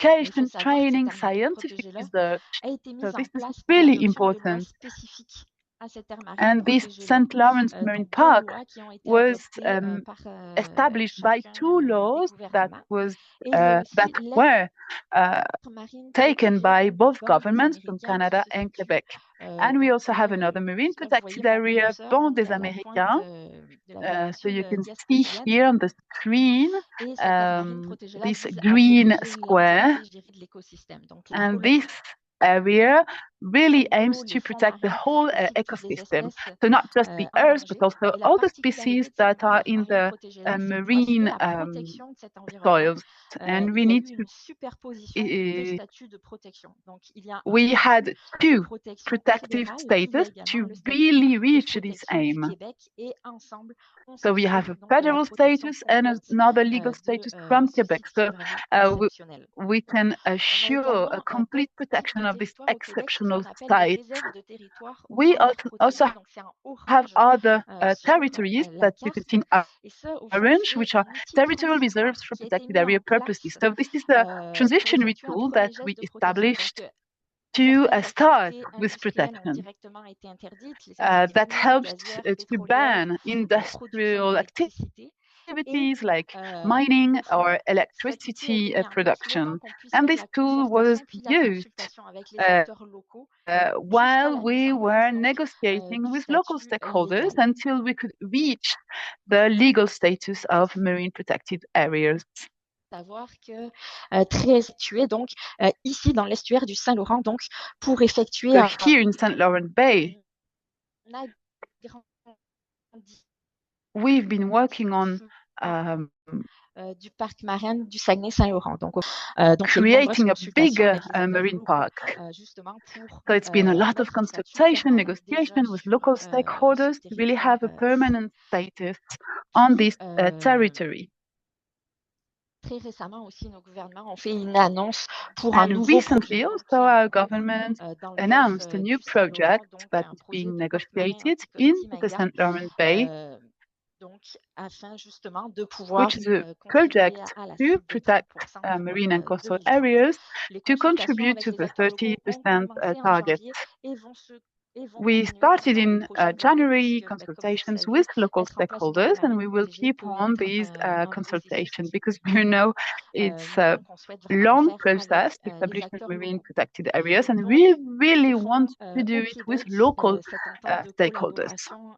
Mais il education, faut savoir que training, cette aire marine scientific protégée-là research. a été So mise en this is place pour really l'adoption de lois important. spécifiques à cette aire marine And this protégée-là. St. Lawrence Marine Donc, deux Park lois qui ont été was adoptées par established by chacun two des laws that gouvernements. Et il y a aussi that l'aire were marine taken protégée by du both banc des governments from Américains qui Canada se and situe Quebec. And we donc also have another marine là, vous voyez protected mon area, curseur Banc donc des à la pointe Américains. de la So péninsule you can see gaspésienne. here on the screen Et cette aire marine protégée-là this vise à green protéger square. l'entièreté, je dirais, de l'écosystème. Donc les And coraux, this area really les aims coraux, to les fonds protect the marins whole et puis toutes les ecosystem. espèces So not just the en earth, but danger. also Et la all the species particularité de cette that are aire in marine the protégée-là, c'est pour assurer marine la protection de cet environnement. soils. And we Il y a need eu to une superposition de statuts de protection. Donc, il y a un we had statut de two protection protective fédéral, puis il y a status également to le statut really de reach this protection du aim. Québec et ensemble, on So we have s'assure a donc de la federal protection status and complète another legal de status from ce Quebec. site qui So est vraiment we, exceptionnel. we can On a assure également a complete d'autres types protection de of this territoires au Québec exceptional qu'on appelle les site. réserves de territoire ou We zones aires also protégées. Donc, c'est en have orange other sur territories la that you can carte. see in Et ça, au fond, orange, c'est which are un outil territorial transitoire reserves for qui a été protected mis area en purposes. place So this is the pour transitionary effectuer un tool that premier we geste de protection. established Donc, to certaines start activités with industrielles ont protection. directement été interdites, les activités That minières, helped gazières, to pétrolières, ban production industrial d'électricité. Et activities like mining au fond, or cet outil a été electricity mis en place le production. temps qu'on puisse And faire this la tool was concertation puis la used consultation avec les acteurs locaux jusqu'à while la mise we en were place donc, negotiating du with local statut stakeholders légal. until we could reach the legal status of marine protected areas. Savoir que très situé donc ici dans l'estuaire du Saint-Laurent donc pour effectuer So here in St. Lawrence Bay, we've been working on du parc marin du Saguenay-Saint-Laurent. Donc creating a bigger marine park. justement pour So it's been a lot of consultation, negotiation with local stakeholders to really have a permanent status on this territory. Très récemment aussi, nos gouvernements ont fait une annonce pour un And nouveau recently, projet also our government dans le announced a golfe new du Saint-Laurent, project donc that un is projet being de porte marin negotiated in the St. Lawrence Bay, donc afin justement de pouvoir which is a contribuer project à la to cible de protect 30% marine and d'ici coastal 2030. areas Les to consultations contribute avec to les the acteurs locaux ont 30% commencé en target. janvier et vont We continuer started donc, dans les in prochaines années, January puisque, comme vous le consultations savez, with local mettre en place une aire stakeholders, and marine we will protégée keep peut on être these un consultations processus because you know it's a donc on souhaite vraiment le long faire process avec to les establish acteurs marine locaux. protected areas, and Donc, we really au fond, want to do au it with Québec, local cette entente de stakeholders. collaboration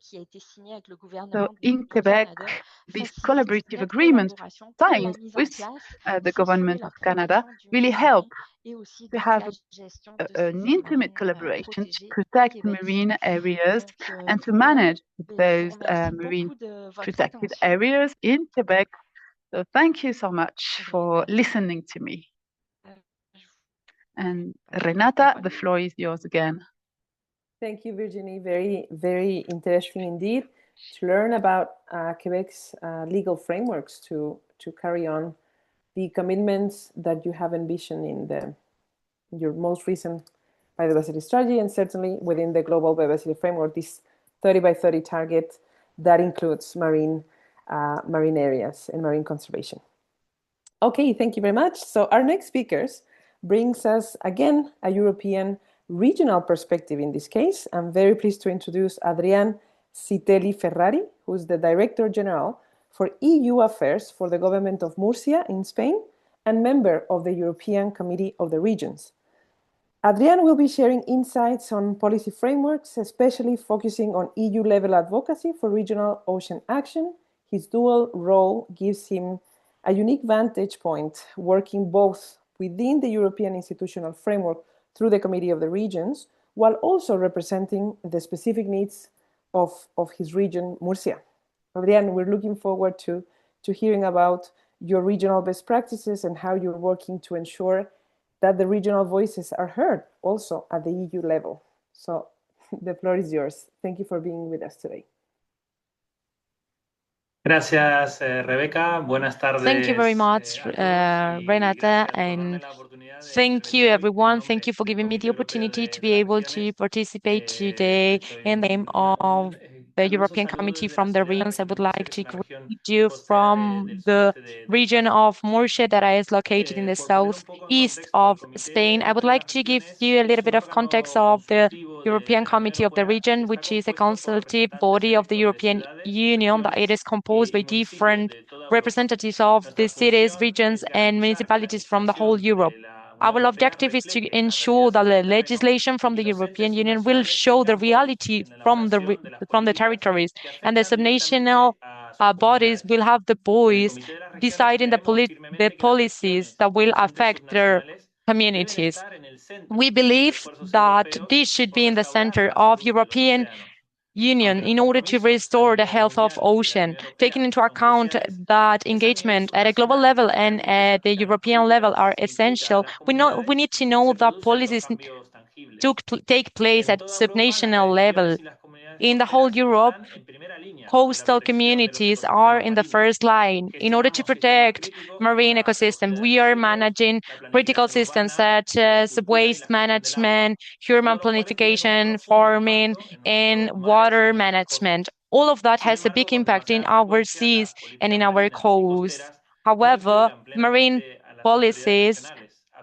qui a été signée avec le So gouvernement in du Quebec, Canada this facilite collaborative notre agreement collaboration pour la signed mise en with place, the s'assurer government la of Canada protection du really milieu marin help et aussi to donc have la gestion de an ces aires intimate marines collaboration to protégées au protect Québec. marine areas Donc and to voilà, manage et je vous those remercie marine beaucoup de votre protected attention. areas in Quebec. So thank you so much for listening to me. And Renata, the floor is yours again. Thank you, Virginie. Very, very interesting indeed to learn about Quebec's legal frameworks to carry on the commitments that you have envisioned in your most recent biodiversity strategy, and certainly within the global biodiversity framework, this 30 by 30 target that includes marine areas and marine conservation. Okay, thank you very much. So our next speakers brings us again a European regional perspective in this case. I'm very pleased to introduce Adrián Citelli Ferrari, who is the Director General for EU Affairs for the government of Murcia in Spain and member of the European Committee of the Regions. Adrián will be sharing insights on policy frameworks, especially focusing on EU-level advocacy for regional ocean action. His dual role gives him a unique vantage point working both within the European institutional framework through the Committee of the Regions, while also representing the specific needs of his region, Murcia. Adrián, we're looking forward to hearing about your regional best practices and how you're working to ensure that the regional voices are heard also at the EU level. So the floor is yours. Thank you for being with us today. Gracias, Rebeca. Buenas tardes. Thank you very much, Renata, and thank you, everyone. Thank you for giving me the opportunity to be able to participate today in the name of the European Committee from the Regions. I would like to greet you from the region of Murcia that is located in the southeast of Spain. I would like to give you a little bit of context of the European Committee of the Region, which is a consultative body of the European Union that it is composed by different representatives of the cities, regions, and municipalities from the whole Europe. Our objective is to ensure that the legislation from the European Union will show the reality from the territories, and the subnational bodies will have the voice deciding the policies that will affect their communities. We believe that this should be in the center of European Union in order to restore the health of ocean, taking into account that engagement at a global level and at the European level are essential. We need to know that policies take place at subnational level. In the whole Europe, coastal communities are in the first line. In order to protect marine ecosystem, we are managing critical systems such as waste management, human planification, farming, and water management. All of that has a big impact in our seas and in our coasts. However, marine policies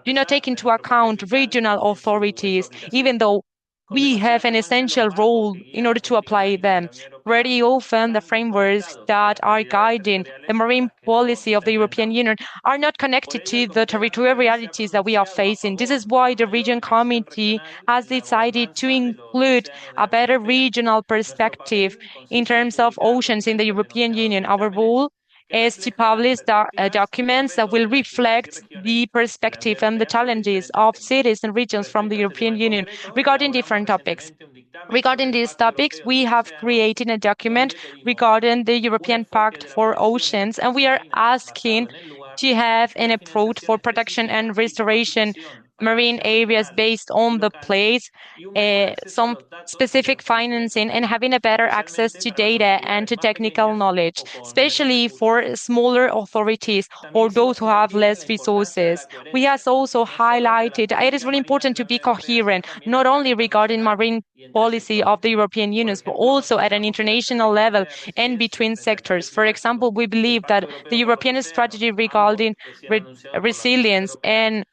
do not take into account regional authorities, even though we have an essential role in order to apply them. Very often, the frameworks that are guiding the marine policy of the European Union are not connected to the territorial realities that we are facing. This is why the Region Committee has decided to include a better regional perspective in terms of oceans in the European Union. Our role is to publish documents that will reflect the perspective and the challenges of cities and regions from the European Union regarding different topics. Regarding these topics, we have created a document regarding the European Pact for Oceans, and we are asking to have an approach for protection and restoration marine areas based on the place, some specific financing, and having a better access to data and to technical knowledge, especially for smaller authorities or those who have less resources. We have also highlighted it is really important to be coherent, not only regarding marine policy of the European Union, but also at an international level and between sectors. For example, we believe that the European strategy regarding resilience and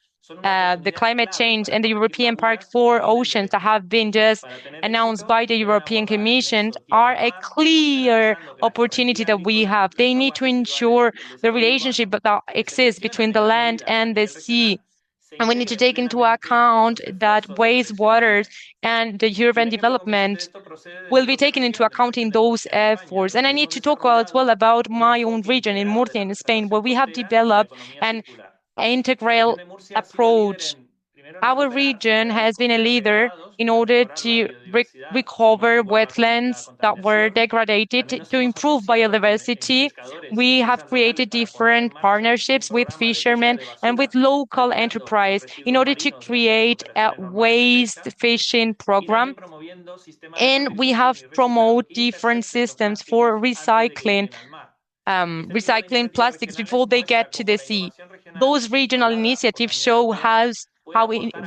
the climate change and the European Pact for Oceans that have been just announced by the European Commission are a clear opportunity that we have. They need to ensure the relationship that exists between the land and the sea. And we need to take into account that wastewaters and the urban development will be taken into account in those efforts. And I need to talk as well about my own region in Murcia, in Spain, where we have developed an integral approach. Our region has been a leader in order to recover wetlands that were degraded, to improve biodiversity. We have created different partnerships with fishermen and with local enterprise in order to create a waste fishing program. And we have promoted different systems for recycling plastics before they get to the sea. Those regional initiatives show how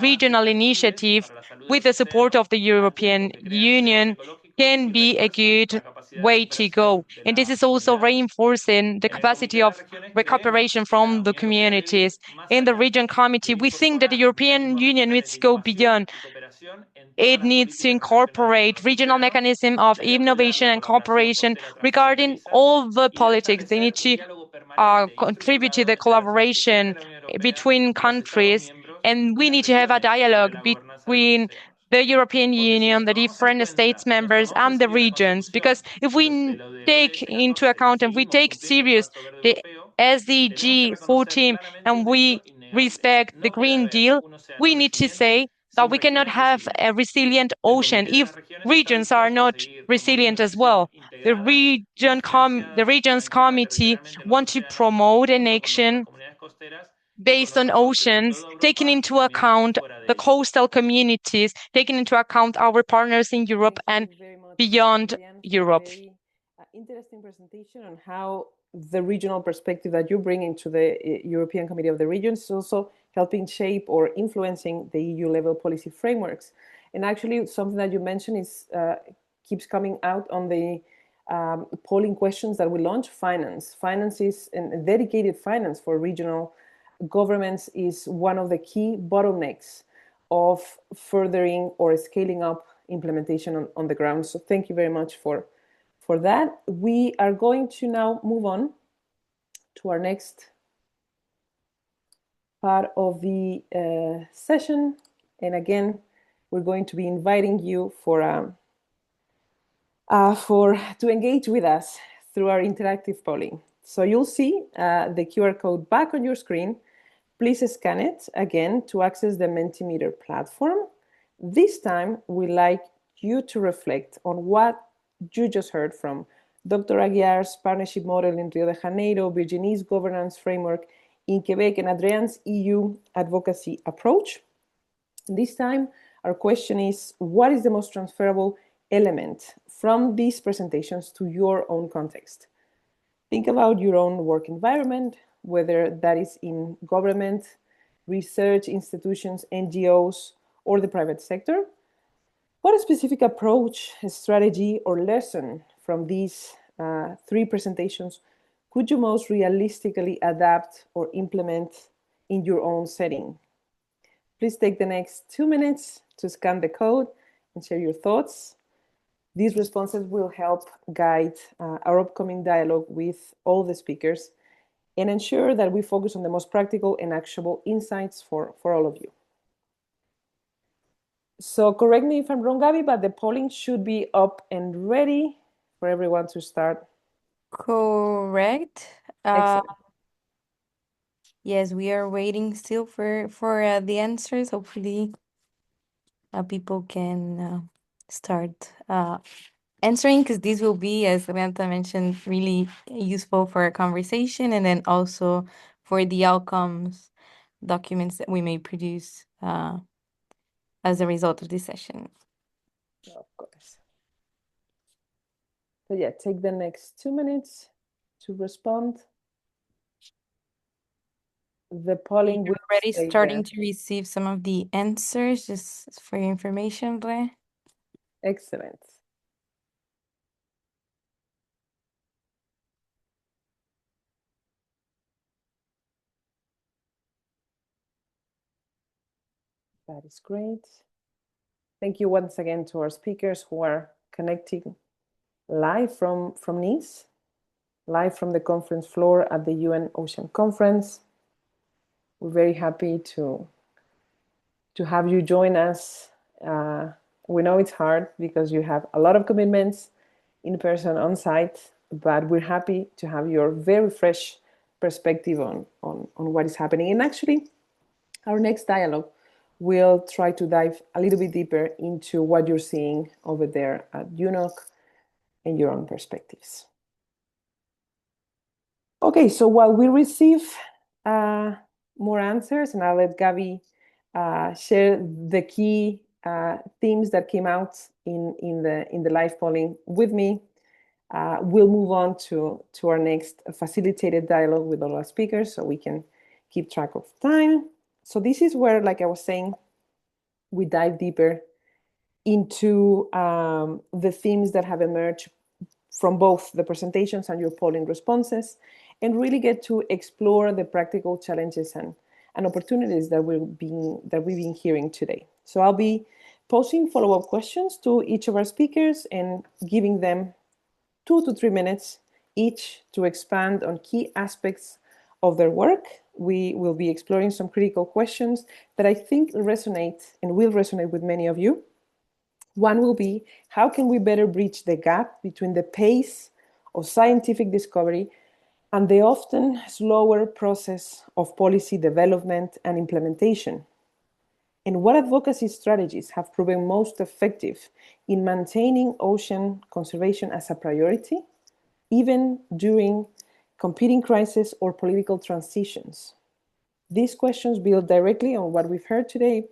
regional initiative with the support of the European Union can be a good way to go. And this is also reinforcing the capacity of recuperation from the communities. In the Region Committee, we think that the European Union needs to go beyond. It needs to incorporate regional mechanism of innovation and cooperation regarding all the politics. They need to contribute to the collaboration between countries, and we need to have a dialogue between the European Union, the different states members, and the regions. Because if we take into account and we take serious the SDG 14 and we respect the Green Deal, we need to say that we cannot have a resilient ocean if regions are not resilient as well. The regions committee want to promote an action based on oceans, taking into account the coastal communities, taking into account our partners in Europe and beyond Europe. Interesting presentation on how the regional perspective that you bring into the European Committee of the Regions is also helping shape or influencing the EU level policy frameworks. And actually something that you mentioned is keeps coming out on the polling questions that we launched. Finance is, and dedicated finance for regional governments is one of the key bottlenecks of furthering or scaling up implementation on the ground. So thank you very much for that. We are going to now move on to our next part of the session. And again, we're going to be inviting you to engage with us through our interactive polling. So you'll see the QR code back on your screen. Please scan it again to access the Mentimeter platform. This time, we'd like you to reflect on what you just heard from Dr. Aguiar's partnership model in Rio de Janeiro, Virginie's governance framework in Quebec, and Adrian's EU advocacy approach. This time, our question is, what is the most transferable element from these presentations to your own context? Think about your own work environment, whether that is in government, research institutions, NGOs, or the private sector. What specific approach, strategy, or lesson from these three presentations could you most realistically adapt or implement in your own setting? Please take the next 2 minutes to scan the code and share your thoughts. These responses will help guide our upcoming dialogue with all the speakers and ensure that we focus on the most practical and actionable insights for all of you. So correct me if I'm wrong, Gabi, but the polling should be up and ready for everyone to start. Correct. Excellent. Yes, we are waiting still for the answers. Hopefully, people can start answering, because this will be, as Samantha mentioned, really useful for a conversation and then also for the outcomes documents that we may produce as a result of this session. Of course. So yeah, take the next 2 minutes to respond. The polling We're will already stay starting there. to receive some of the answers, just for your information, Blair. Excellent. That is great. Thank you once again to our speakers who are connecting live from Nice, live from the conference floor at the UN Ocean Conference. We're very happy to have you join us. We know it's hard because you have a lot of commitments in person, on site, but we're happy to have your very fresh perspective on what is happening. And actually, our next dialogue will try to dive a little bit deeper into what you're seeing over there at UNOC and your own perspectives. Okay, so while we receive more answers, and I'll let Gabi share the key themes that came out in the live polling with me, we'll move on to our next facilitated dialogue with all our speakers so we can keep track of time. So this is where, like I was saying, we dive deeper into the themes that have emerged from both the presentations and your polling responses, and really get to explore the practical challenges and opportunities that we've been hearing today. So I'll be posing follow-up questions to each of our speakers and giving them 2 to 3 minutes each to expand on key aspects of their work. We will be exploring some critical questions that I think resonate and will resonate with many of you. One will be, how can we better bridge the gap between the pace of scientific discovery and the often slower process of policy development and implementation. And what advocacy strategies have proven most effective in maintaining ocean conservation as a priority, even during competing crises or political transitions? These questions build directly on what we've heard today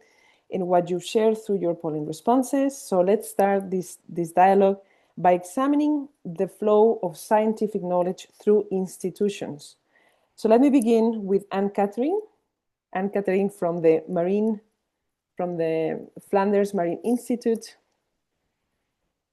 and what you've shared through your polling responses. So let's start this dialogue by examining the flow of scientific knowledge through institutions. So let me begin with Anne-Catherine. Anne-Catherine from the Flanders Marine Institute.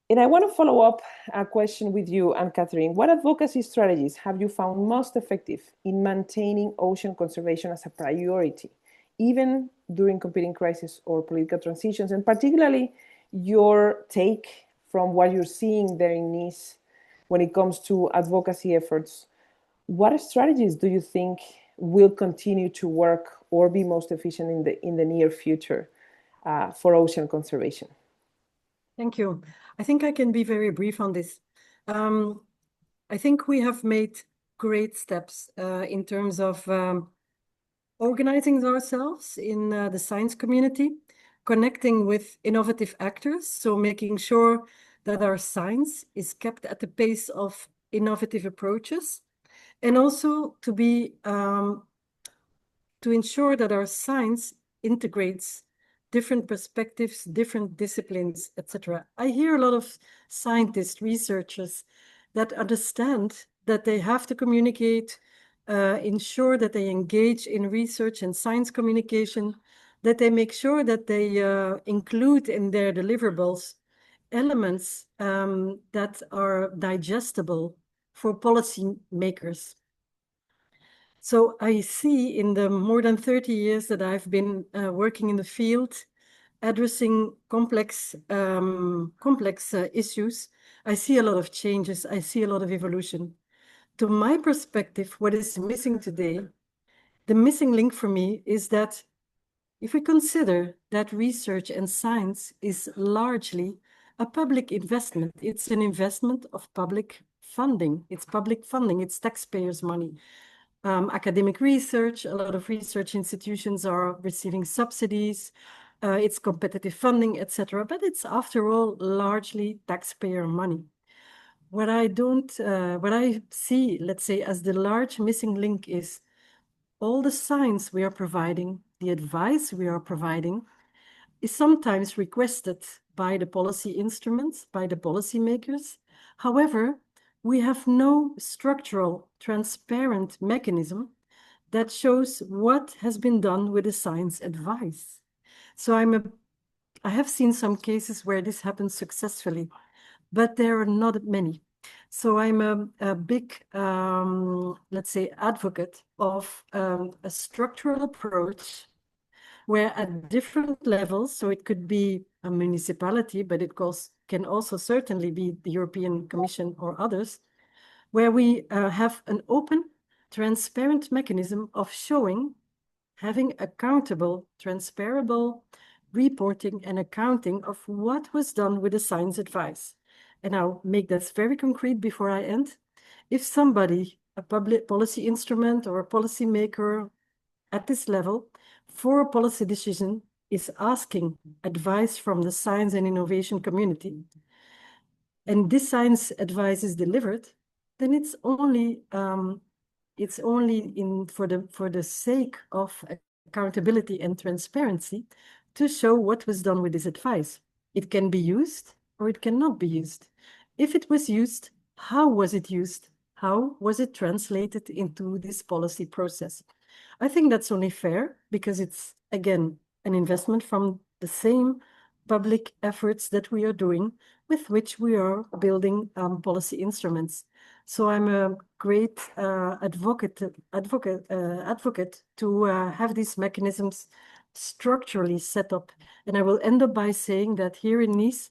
And I want to follow up a question with you, Anne-Catherine. What advocacy strategies have you found most effective in maintaining ocean conservation as a priority, even during competing crises or political transitions, and particularly your take from what you're seeing there in Nice when it comes to advocacy efforts? What strategies do you think will continue to work or be most efficient in the near future for ocean conservation? Thank you. I think I can be very brief on this. I think we have made great steps in terms of organizing ourselves in the science community, connecting with innovative actors, so making sure that our science is kept at the pace of innovative approaches, and also to ensure that our science integrates different perspectives, different disciplines, etc. I hear a lot of scientists, researchers that understand that they have to communicate, ensure that they engage in research and science communication, that they make sure that they include in their deliverables elements that are digestible for policy makers. So I see in the more than 30 years that I've been working in the field, addressing complex issues, I see a lot of changes. I see a lot of evolution. To my perspective, what is missing today, the missing link for me is that if we consider that research and science is largely a public investment, it's an investment of public funding. It's public funding, it's taxpayers' money. Academic research, a lot of research institutions are receiving subsidies, it's competitive funding, etc. But it's, after all, largely taxpayer money. What I see, let's say, as the large missing link is all the science we are providing, the advice we are providing, is sometimes requested by the policy instruments, by the policymakers. However, we have no structural, transparent mechanism that shows what has been done with the science advice. So I have seen some cases where this happens successfully, but there are not many. So I'm a big, let's say, advocate of a structural approach where at different levels, so it could be a municipality, but it can also certainly be the European Commission or others, where we have an open, transparent mechanism of showing, having accountable, transferable reporting and accounting of what was done with the science advice. And I'll make this very concrete before I end. If somebody, a public policy instrument or a policy maker at this level, for a policy decision, is asking advice from the science and innovation community, and this science advice is delivered, then it's only for the sake of accountability and transparency to show what was done with this advice. It can be used or it cannot be used. If it was used, how was it used? How was it translated into this policy process? I think that's only fair because it's, again, an investment from the same public efforts that we are doing with which we are building policy instruments. So I'm a great advocate to have these mechanisms structurally set up. And I will end up by saying that here in Nice,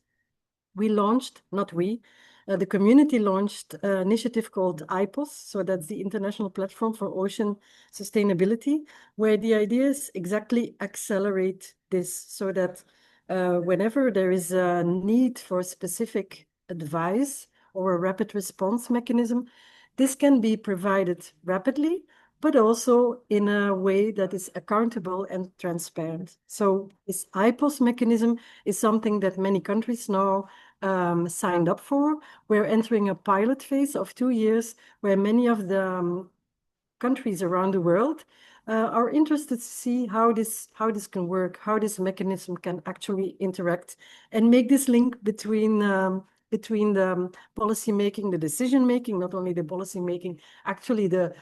we launched, not we, the community launched an initiative called IPOS, so that's the International Platform for Ocean Sustainability, where the idea is exactly accelerate this so that whenever there is a need for specific advice or a rapid response mechanism, this can be provided rapidly, but also in a way that is accountable and transparent. So this IPOS mechanism is something that many countries now signed up for. We're entering a pilot phase of 2 years where many of the countries around the world are interested to see how this can work, how this mechanism can actually interact and make this link between the policy making, the decision making, not only the policy making, actually the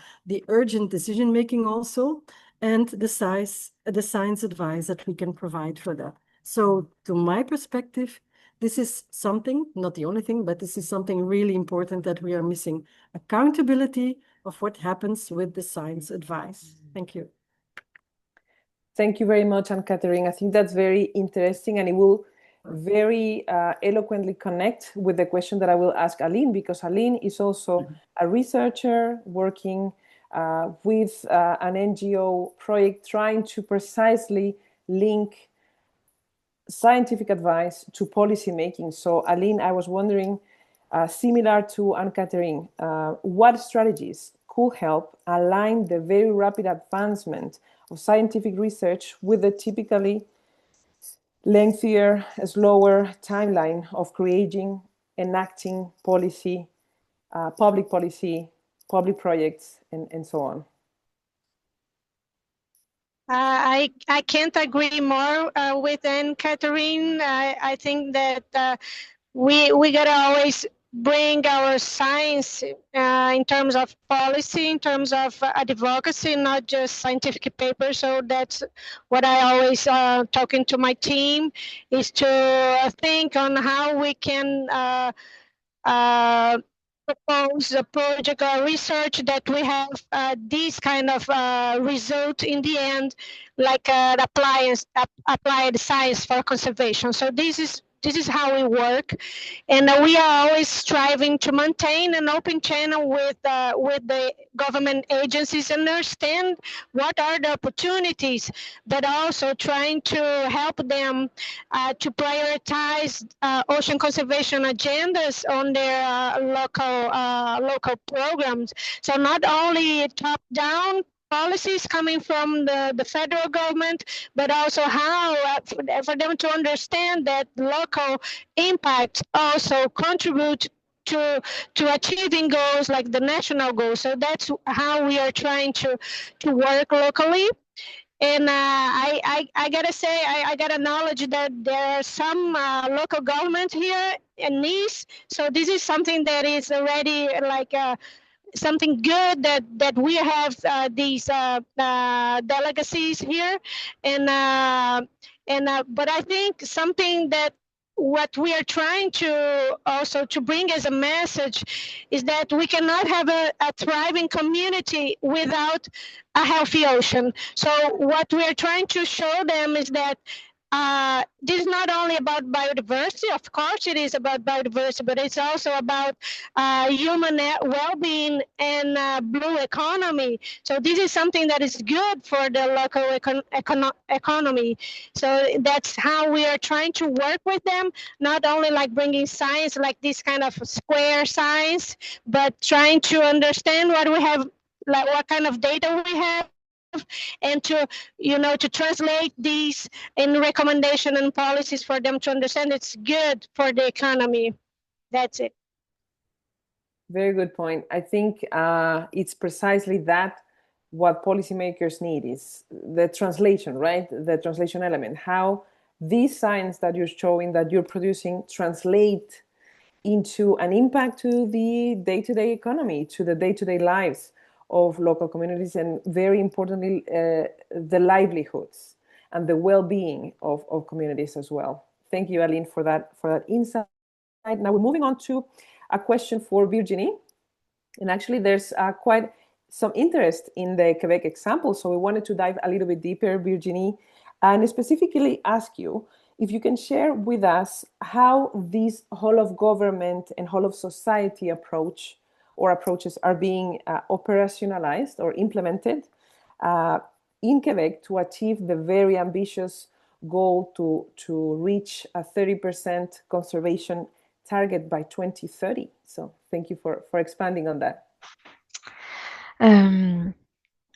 urgent decision making also, and the science advice that we can provide for that. So to my perspective, this is something, not the only thing, but this is something really important that we are missing. Accountability of what happens with the science advice. Thank you. Thank you very much, Anne-Catherine. I think that's very interesting, and it will very eloquently connect with the question that I will ask Aline, because Aline is also a researcher working with an NGO project trying to precisely link scientific advice to policy making. So Aline, I was wondering, similar to Anne-Catherine, what strategies could help align the very rapid advancement of scientific research with the typically lengthier, slower timeline of creating, enacting policy, public policy, public projects, and so on? I can't agree more with Anne-Catherine. I think that we gotta always bring our science in terms of policy, in terms of advocacy, not just scientific papers. So that's what I always talking to my team, is to think on how we can propose a project or research that we have this kind of result in the end, like applied science for conservation. So this is how we work, and we are always striving to maintain an open channel with the government agencies, understand what are the opportunities, but also trying to help them to prioritize ocean conservation agendas on their local programs. So not only top-down policies coming from the federal government, but also how for them to understand that local impact also contribute to achieving goals like the national goals. So that's how we are trying to work locally. And I gotta say, I got a knowledge that there are some local government here in Nice. So this is something that is already like something good that we have these delegacies here, and but I think something that what we are trying to also to bring as a message is that we cannot have a thriving community without a healthy ocean. So what we are trying to show them is that this is not only about biodiversity. Of course, it is about biodiversity, but it's also about human well-being and blue economy. So this is something that is good for the local economy. So that's how we are trying to work with them, not only like bringing science, like this kind of square science, but trying to understand what we have, like what kind of data we have, and to translate these in recommendation and policies for them to understand it's good for the economy. That's it. Very good point. I think it's precisely that what policymakers need is the translation, right? The translation element, how this science that you're showing, that you're producing, translate into an impact to the day-to-day economy, to the day-to-day lives of local communities, and very importantly, the livelihoods and the well-being of communities as well. Thank you, Aline, for that insight. Now we're moving on to a question for Virginie. And actually there's quite some interest in the Quebec example. So we wanted to dive a little bit deeper, Virginie, and specifically ask you if you can share with us how this whole of government and whole of society approaches are being operationalized or implemented in Quebec to achieve the very ambitious goal to reach a 30% conservation target by 2030. So thank you for expanding on that.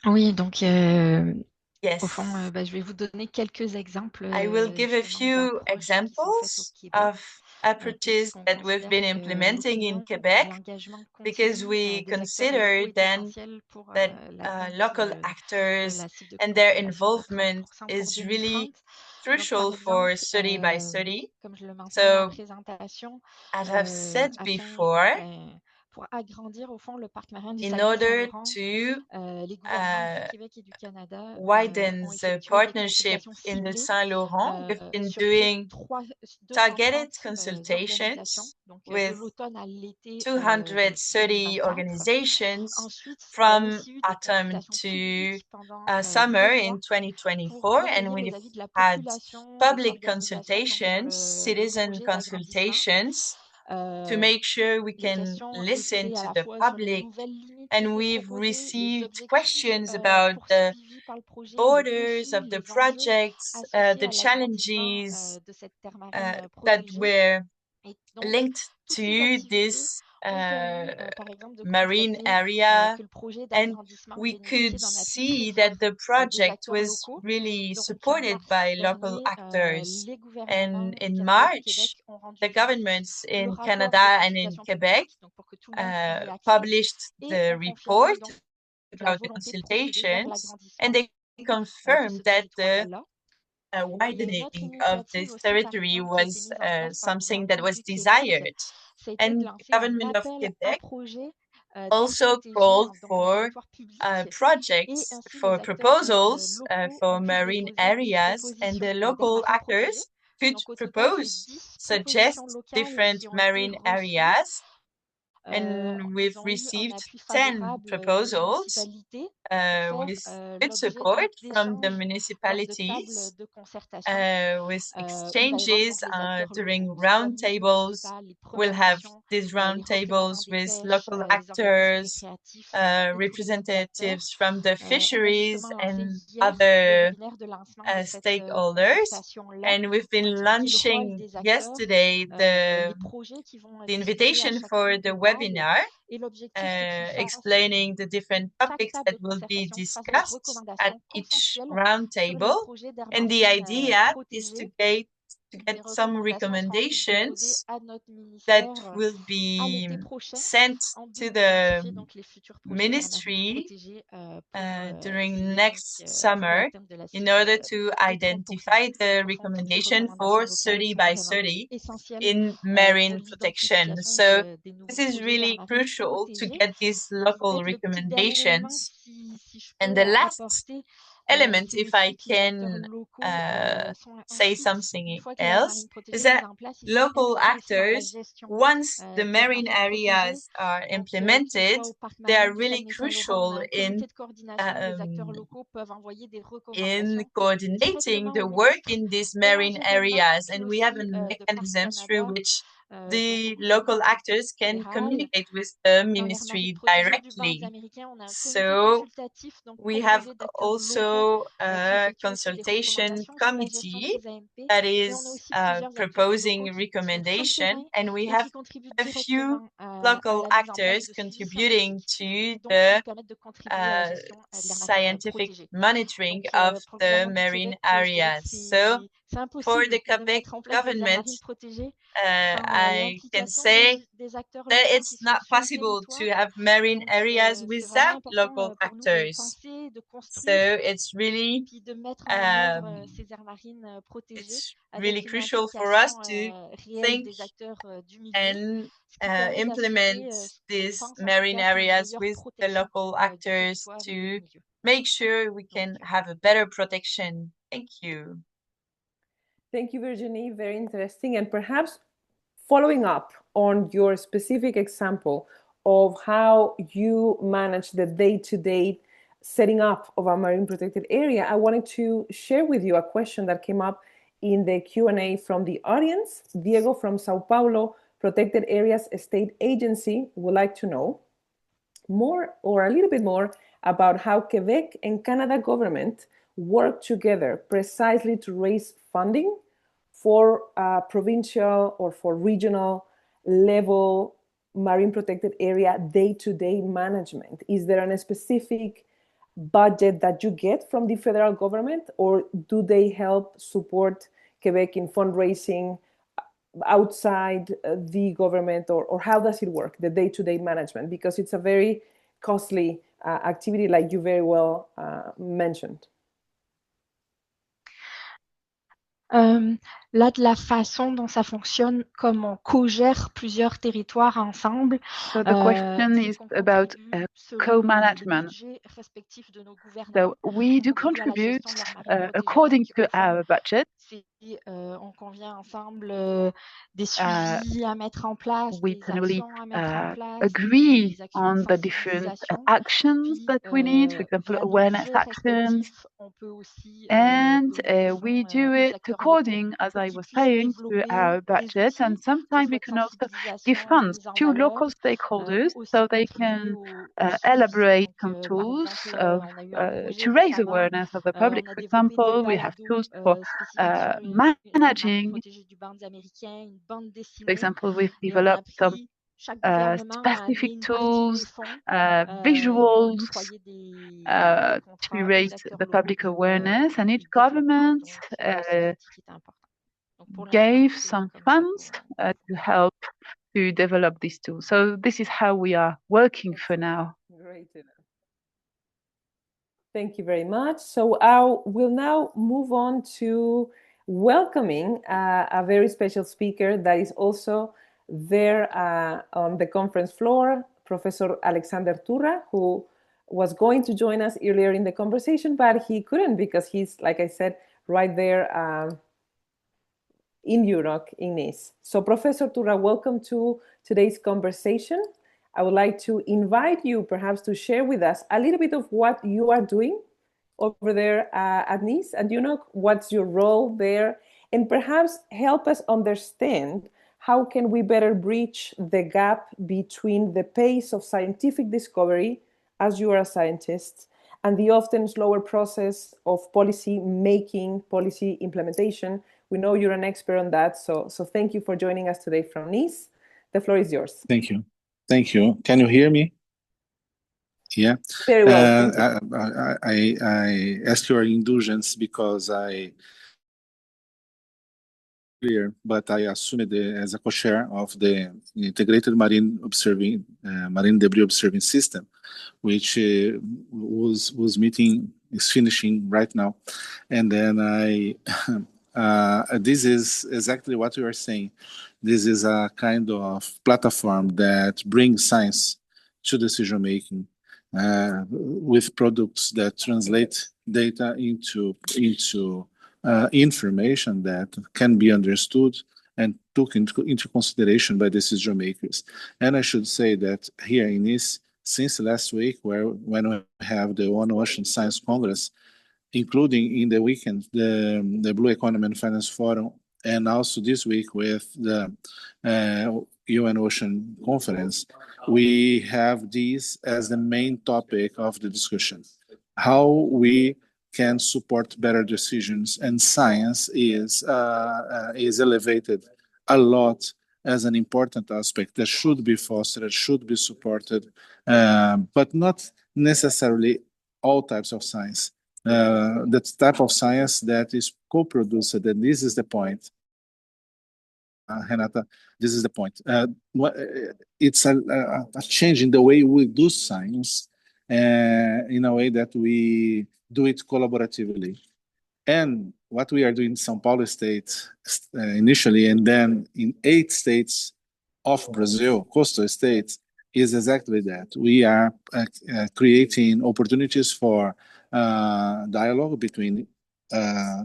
Oui, donc au fond, Yes. je vais vous donner quelques exemples I will give a justement few d'approches qui sont faites au examples Québec, of approaches puisqu'on that we've been considère implementing in localement Quebec, l'engagement because continu we des acteurs locaux consider est then essentiel pour that l'atteinte local de actors la cible de and their consommation de involvement 30% pour is really 2030. Donc, par crucial for exemple, study by study. comme je le mentionnais en So, présentation, as I've said afin, before, pour agrandir au fond le parc marin du in order Saguenay-Saint-Laurent, to les gouvernements du Québec et du Canada widen ont the effectué des partnership consultations in the ciblées Saint-Laurent, we've been sur près doing de targeted 230 organisations, consultations donc de with l'automne à l'été 230 2024. organizations Ensuite, il y a from aussi eu des autumn consultations to publiques pendant summer 2 in mois pour 2024, and recueillir we've les avis de la had population, des public organisations donc, sur consultations, le citizen projet d'agrandissement. consultations, to make sure we Les can questions listen étaient à to la the fois sur les public. nouvelles limites qui And étaient we've proposées, les received objectifs questions about the poursuivis par le projet, les borders défis, of the les enjeux projects, associés the à l'agrandissement challenges de cette terre marine that protégée. were Et donc, linked toutes ces to activités this ont permis, par exemple, de marine constater area, que le projet and d'agrandissement we bénéficiait could d'un appui très see fort that the des project acteurs was locaux. really Donc, en supported mars by local dernier, actors. les And gouvernements in Canada et du March, Québec ont rendu the public governments le in rapport Canada de and in consultation Quebec publique, donc pour que tout le monde y ait accès, published et the ont report confirmé donc la about the volonté de procéder vers consultations, l'agrandissement and they de confirmed ce that the territoire-là. Il y a une widening autre of initiative this aussi, par territory exemple, qui a été was mise en place par le something that gouvernement was du Québec. desired. Ça a été de And the lancer un government of appel à Quebec projets d'aires also protégées, called donc en for territoire public, et projects, ainsi for les acteurs proposals locaux for ont pu marine déposer des areas, and propositions the d'aires local marines protégées. actors could Donc au total, c'est propose, 10 suggest propositions locales different qui ont été marine reçues. areas, and Ils we've ont eu un received appui 10 favorable des proposals municipalités pour faire with good l'objet support from the d'échanges lors de tables municipalities, de concertation with où il va y avoir exchanges donc les acteurs during locaux, que ce soit roundtables. municipal, les We'll Premières have Nations, these les représentants roundtables des with pêches, local les organismes actors, récréatifs et tous les autres acteurs. representatives from the On a fisheries justement lancé and hier le other webinaire de lancement de cette stakeholders. consultation-là And we've pour been expliquer le rôle launching des acteurs, yesterday les projets qui vont the discuter à invitation chacune for des the tables. webinar, Et l'objectif, c'est qu'ils fassent explaining the different chaque topics table that de will be concertation fasse des discussed at recommandations each consensuelles sur roundtable. les projets d'aires And the marines idea is to protégés. get Les some recommandations seront ensuite déposées recommendations à notre that ministère will à l'été be prochain sent en to but the d'identifier donc les futurs projets d'aires marines ministry protégées pour during essayer next donc, pour summer l'atteinte de la in cible order to des 30%. identify the Au fond, toutes ces recommendation for recommandations locales 30 sont by vraiment 30 essentielles in pour marine protection. l'identification So des nouveaux this is projets d'aires really marines crucial to protégés. get these local Peut-être le petit dernier élément, recommendations. si je And peux the last apporter, element, c'est if I aussi que les acteurs can locaux sont say ensuite, une something fois que l'aire else, marine protégée is est mise that en place, ils sont local impliqués aussi dans la actors, gestion once the des aires marine marines protégées. areas are Donc, que ce implemented, soit au parc they marin are du really Saguenay-Saint-Laurent, on a crucial un comité de coordination où les acteurs locaux peuvent envoyer des in recommandations coordinating directement the au work ministre. in these Et en marine Gévaudan, areas. puis And we have a aussi de Parc mechanism through Canada, which donc the au local gouvernement actors can fédéral. communicate with the Dans l'aire marine ministry protégée du banc des directly. Américains, on a un comité So consultatif donc we have composé d'acteurs locaux also qui a effectuent aussi des consultation recommandations sur la gestion de committee ces AMP. that Et on a is aussi plusieurs acteurs proposing locaux qui sont sur le recommendation, terrain and we et have qui contribuent a few directement à local la mise en place actors de suivi contributing scientifique, to donc qui the nous permettent de contribuer à la gestion de l'aire marine scientific protégée. monitoring Donc, of pour le the gouvernement du marine Québec, je dirais areas. que So c'est for impossible the de Quebec mettre en place des aires government, marines protégées sans I can l'implication say des acteurs that locaux qui it's sont not sur le possible territoire. to have marine Donc, areas c'est vraiment without important local pour nous de actors. penser, de So construire, it's really puis de mettre en œuvre ces aires marines protégées it's avec really une crucial for us implication to réelle think des acteurs du milieu, and ce qui permet implement d'assurer, je these pense en tout marine cas, une areas meilleure with the protection local du actors territoire et du to milieu. make sure we can have a better protection. Thank you. Thank you, Virginie. Very interesting. And perhaps following up on your specific example of how you manage the day-to-day setting up of a marine protected area, I wanted to share with you a question that came up in the Q&A from the audience. Diego from Sao Paulo Protected Areas State Agency would like to know more or a little bit more about how Quebec and Canada government work together precisely to raise funding for provincial or for regional level marine protected area day-to-day management? Is there a specific budget that you get from the federal government, or do they help support Quebec in fundraising outside the government, or how does it work, the day-to-day management? Because it's a very costly activity, like you very well mentioned. Là, de la façon dont ça fonctionne, comme on co-gère plusieurs territoires ensemble, So the question is about co-management. So we do contribute according to our budget. On convient ensemble des suivis à mettre en place, we des can really actions à mettre en place, agree des actions on de the different sensibilisation. actions that we need, for example, Via nos awareness budgets actions. respectifs, on peut aussi And aider de we façon do les it acteurs according, locaux as pour I qu'ils was puissent saying, to développer our des budget. And outils, que ce sometimes we soit de can also sensibilisation give ou de funds mise en to valeur, local stakeholders aussi so they contribuer can au elaborate suivi. some Donc, par tools exemple, of, on a eu un projet to raise récemment, awareness of the public. on a For développé des example, we have balados tools for spécifiques sur la marine managing. protégée du bandes américain, une bande For dessinée, example, we've et on a developed some pris, chaque gouvernement a amené specific une partie des tools, fonds, et on visuals octroyait des to contrats aux raise acteurs the locaux public pour awareness, and le each développement. government Donc, c'est un outil qui est important. Donc, pour l'instant, gave c'est some comme ça funds to help to develop these tools. So this is how we are working for now. Great. Thank you very much. So we'll now move on to welcoming a very special speaker that is also there on the conference floor, Professor Alexander Turra, who was going to join us earlier in the conversation, but he couldn't because he's, like I said, right there in UNOC in Nice. So Professor Turra, welcome to today's conversation. I would like to invite you perhaps to share with us a little bit of what you are doing over there at Nice and UNOC. What's your role there? And perhaps help us understand how can we better bridge the gap between the pace of scientific discovery, as you are a scientist, and the often slower process of policy making, policy implementation. We know you're an expert on that. So thank you for joining us today from Nice. The floor is yours. Thank you. Thank you. Can you hear me? Yeah. Very well. I ask your indulgence because but I assumed as a co-chair of the integrated marine debris observing system, which was meeting is finishing right now, and then this is exactly what you are saying. This is a kind of platform that brings science to decision making with products that translate data into information that can be understood and took into consideration by decision makers. And I should say that here in Nice, since last week, when we have the One Ocean Science Congress, including in the weekend the Blue Economy and Finance Forum, and also this week with the UN Ocean Conference, we have this as the main topic of the discussion. How we can support better decisions, and science is elevated a lot as an important aspect that should be fostered, should be supported, but not necessarily all types of science. That type of science that is co-produced, and this is the point. Renata, this is the point. It's a change in the way we do science, in a way that we do it collaboratively. And what we are doing in São Paulo state initially, and then in 8 states of Brazil, coastal states, is exactly that. We are creating opportunities for dialogue between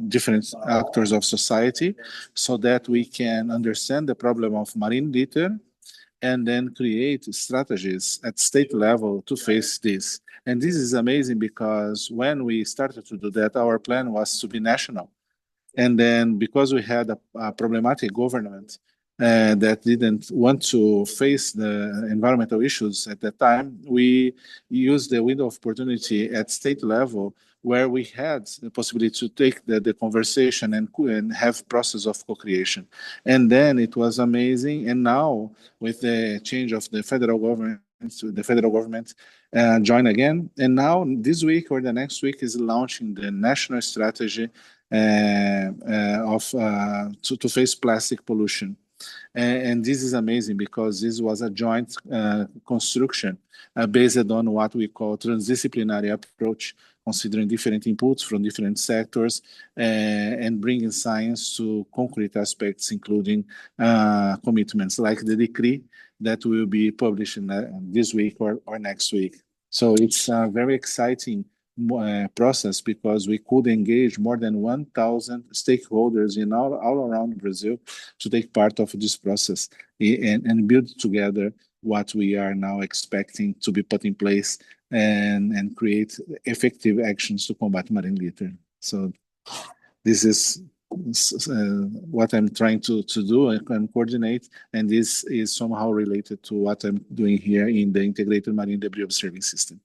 different actors of society so that we can understand the problem of marine litter and then create strategies at state level to face this. And this is amazing because when we started to do that, our plan was to be national. And then because we had a problematic government, that didn't want to face the environmental issues at that time, we used the window of opportunity at state level where we had the possibility to take the conversation and have process of co-creation. And then it was amazing. And now with the change of the federal government, join again. And now this week or the next week is launching the national strategy to face plastic pollution. And this is amazing because this was a joint construction based on what we call transdisciplinary approach, considering different inputs from different sectors and bringing science to concrete aspects, including commitments like the decree that will be published this week or next week. So it's a very exciting process because we could engage more than 1,000 stakeholders in all around Brazil to take part of this process and build together what we are now expecting to be put in place and create effective actions to combat marine litter. So this is what I'm trying to do and coordinate, and this is somehow related to what I'm doing here in the Integrated Marine Debris Observing System.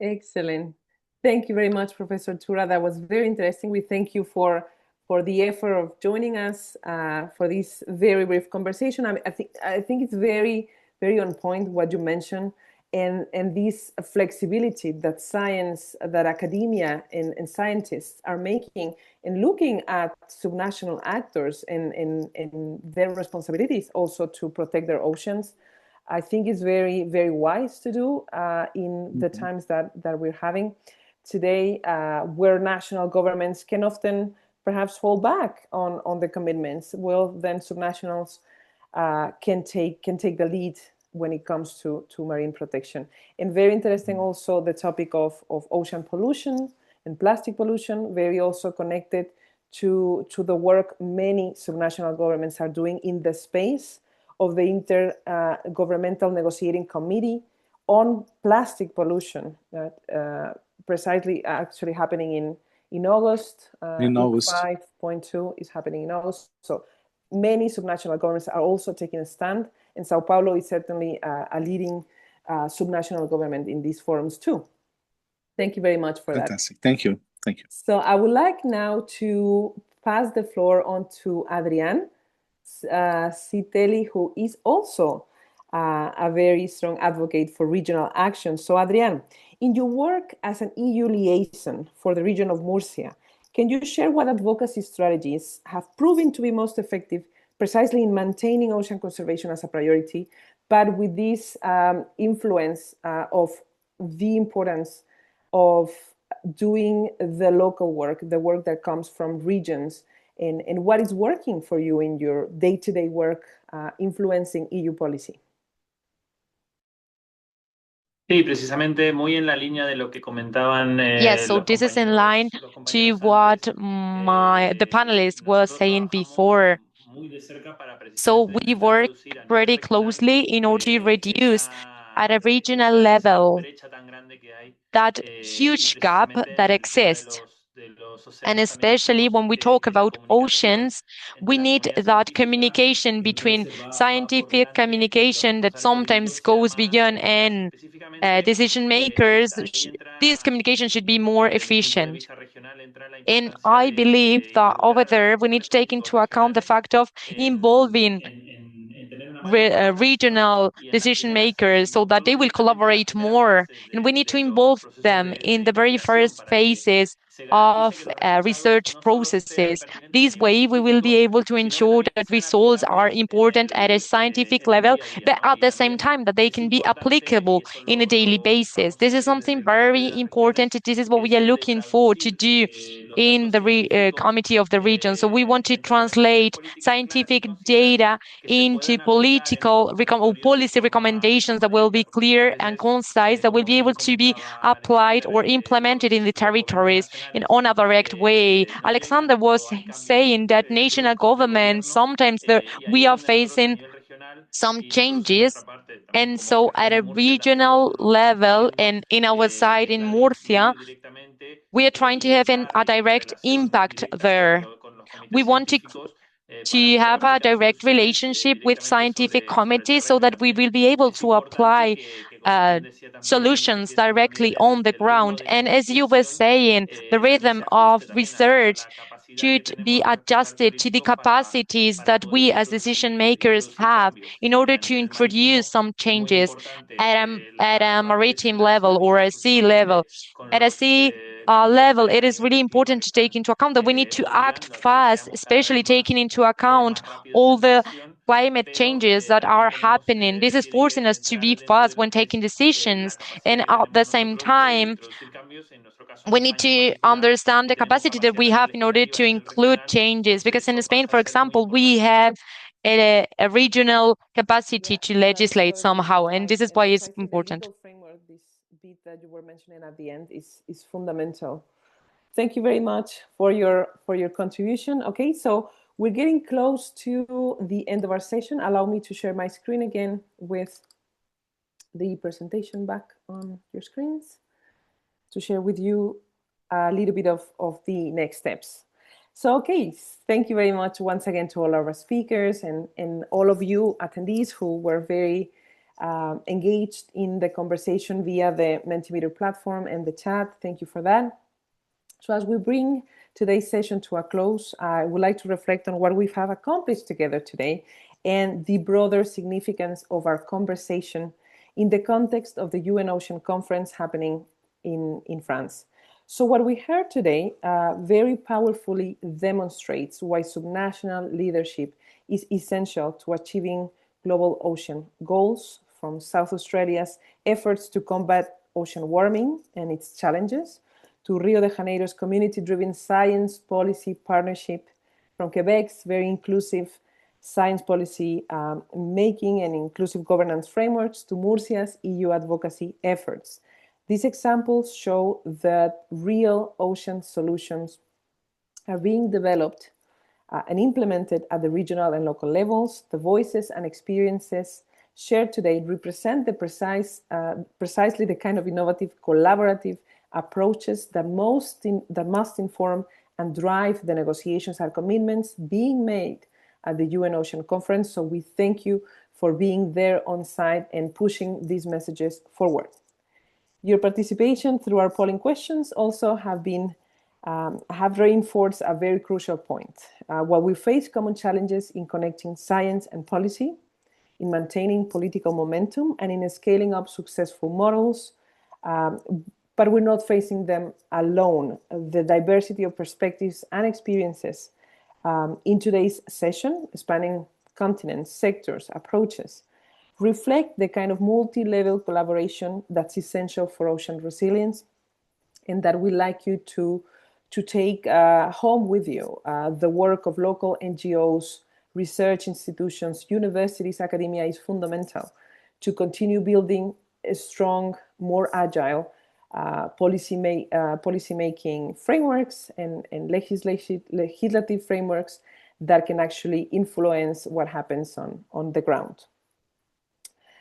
Excellent. Thank you very much, Professor Tura. That was very interesting. We thank you for the effort of joining us for this very brief conversation. I think it's very, very on point what you mentioned, and this flexibility that science, that academia and scientists are making and looking at subnational actors and their responsibilities also to protect their oceans. I think it's very, very wise to do in the times that we're having today, where national governments can often perhaps hold back on the commitments. Well, then subnationals can take the lead when it comes to marine protection. And very interesting also the topic of ocean pollution and plastic pollution, very also connected to the work many subnational governments are doing in the space of the Intergovernmental Negotiating Committee on Plastic Pollution, that precisely actually happening in August. In August. 5.2 is happening in August. So many subnational governments are also taking a stand, and Sao Paulo is certainly a leading subnational government in these forums too. Thank you very much for that. Fantastic. Thank you. Thank you. So I would like now to pass the floor on to Adrián Citelli, who is also a very strong advocate for regional action. So Adrián, in your work as an EU liaison for the region of Murcia, can you share what advocacy strategies have proven to be most effective precisely in maintaining ocean conservation as a priority, but with this influence of the importance of doing the local work, the work that comes from regions, and what is working for you in your day-to-day work influencing EU policy? Sí, precisamente muy en la línea de lo que comentaban Yes, so this is in line to what the panelists were saying before. So we work pretty closely in order to reduce at a regional level that huge gap that exists. And especially when we talk about oceans, we need that communication between scientific communication that sometimes goes beyond and decision makers. This communication should be more efficient. And I believe that over there, we need to take into account the fact of involving regional decision makers so that they will collaborate more. And we need to involve them in the very first phases of research processes. This way, we will be able to ensure that results are important at a scientific level, but at the same time that they can be applicable in a daily basis. This is something very important. This is what we are looking for to do in the Committee of the Region. So we want to translate scientific data into political or policy recommendations that will be clear and concise, that will be able to be applied or implemented in the territories in a direct way. Alexander was saying that national governments, sometimes we are facing some changes. And so at a regional level and in our side in Murcia, we are trying to have a direct impact there. We want to to have a direct relationship with scientific committees so that we will be able to apply solutions directly on the ground. And as you were saying, the rhythm of research should be adjusted to the capacities that we as decision makers have in order to introduce some changes at a maritime level or a sea level. At a sea level, it is really important to take into account that we need to act fast, especially taking into account all the climate changes that are happening. This is forcing us to be fast when taking decisions, and at the same time, we need to understand the capacity that we have in order to include changes. Because in Spain, for example, we have a regional capacity to legislate somehow, and this is why it's important. The legal framework, this bit that you were mentioning at the end, is fundamental. Thank you very much for your contribution. Okay, so we're getting close to the end of our session. Allow me to share my screen again with the presentation back on your screens to share with you a little bit of the next steps. So, okay, thank you very much once again to all our speakers and all of you attendees who were very engaged in the conversation via the Mentimeter platform and the chat. Thank you for that. So as we bring today's session to a close, I would like to reflect on what we have accomplished together today and the broader significance of our conversation in the context of the UN Ocean Conference happening in France. So what we heard today very powerfully demonstrates why subnational leadership is essential to achieving global ocean goals, from South Australia's efforts to combat ocean warming and its challenges, to Rio de Janeiro's community-driven science policy partnership, from Quebec's very inclusive science policy making and inclusive governance frameworks, to Murcia's EU advocacy efforts. These examples show that real ocean solutions are being developed and implemented at the regional and local levels. The voices and experiences shared today represent the precisely the kind of innovative, collaborative approaches that must inform and drive the negotiations and commitments being made at the UN Ocean Conference. So we thank you for being there on site and pushing these messages forward. Your participation through our polling questions also have reinforced a very crucial point. While we face common challenges in connecting science and policy, in maintaining political momentum, and in scaling up successful models, but we're not facing them alone. The diversity of perspectives and experiences in today's session, spanning continents, sectors, approaches, reflect the kind of multi-level collaboration that's essential for ocean resilience, and that we'd like you to take home with you. The work of local NGOs, research institutions, universities, academia is fundamental to continue building a strong, more agile policy-making frameworks and legislative frameworks that can actually influence what happens on the ground.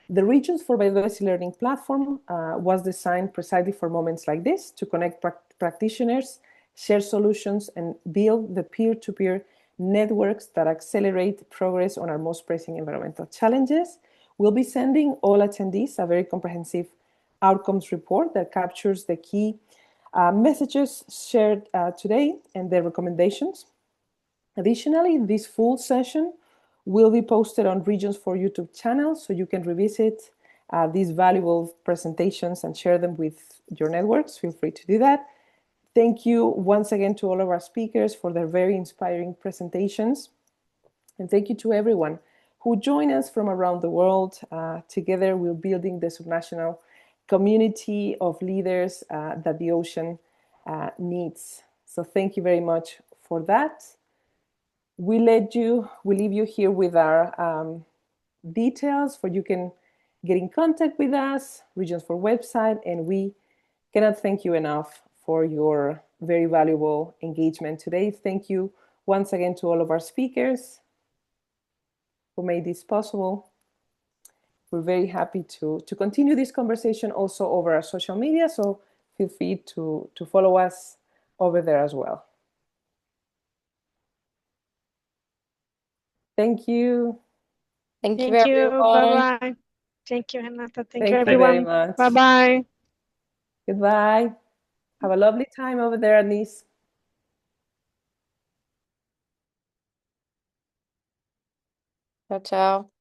The Regions for Biodiversity Learning platform was designed precisely for moments like this, to connect practitioners, share solutions, and build the peer-to-peer networks that accelerate progress on our most pressing environmental challenges. We'll be sending all attendees a very comprehensive outcomes report that captures the key messages shared today and their recommendations. Additionally, this full session will be posted on Regions for YouTube channel, so you can revisit these valuable presentations and share them with your networks. Feel free to do that. Thank you once again to all of our speakers for their very inspiring presentations. And thank you to everyone who joined us from around the world. Together, we're building the subnational community of leaders that the ocean needs. So thank you very much for that. We leave you here with our details for you can get in contact with us, Regions for website, and we cannot thank you enough for your very valuable engagement today. Thank you once again to all of our speakers who made this possible. We're very happy to continue this conversation also over our social media, so feel free to follow us over there as well. Thank you. Thank you, Thank you. everyone. Bye-bye. Thank you, Renata. Thank Thank you, you very everyone. much. Bye-bye. Goodbye. Have a lovely time over there at Nice. Ciao, ciao.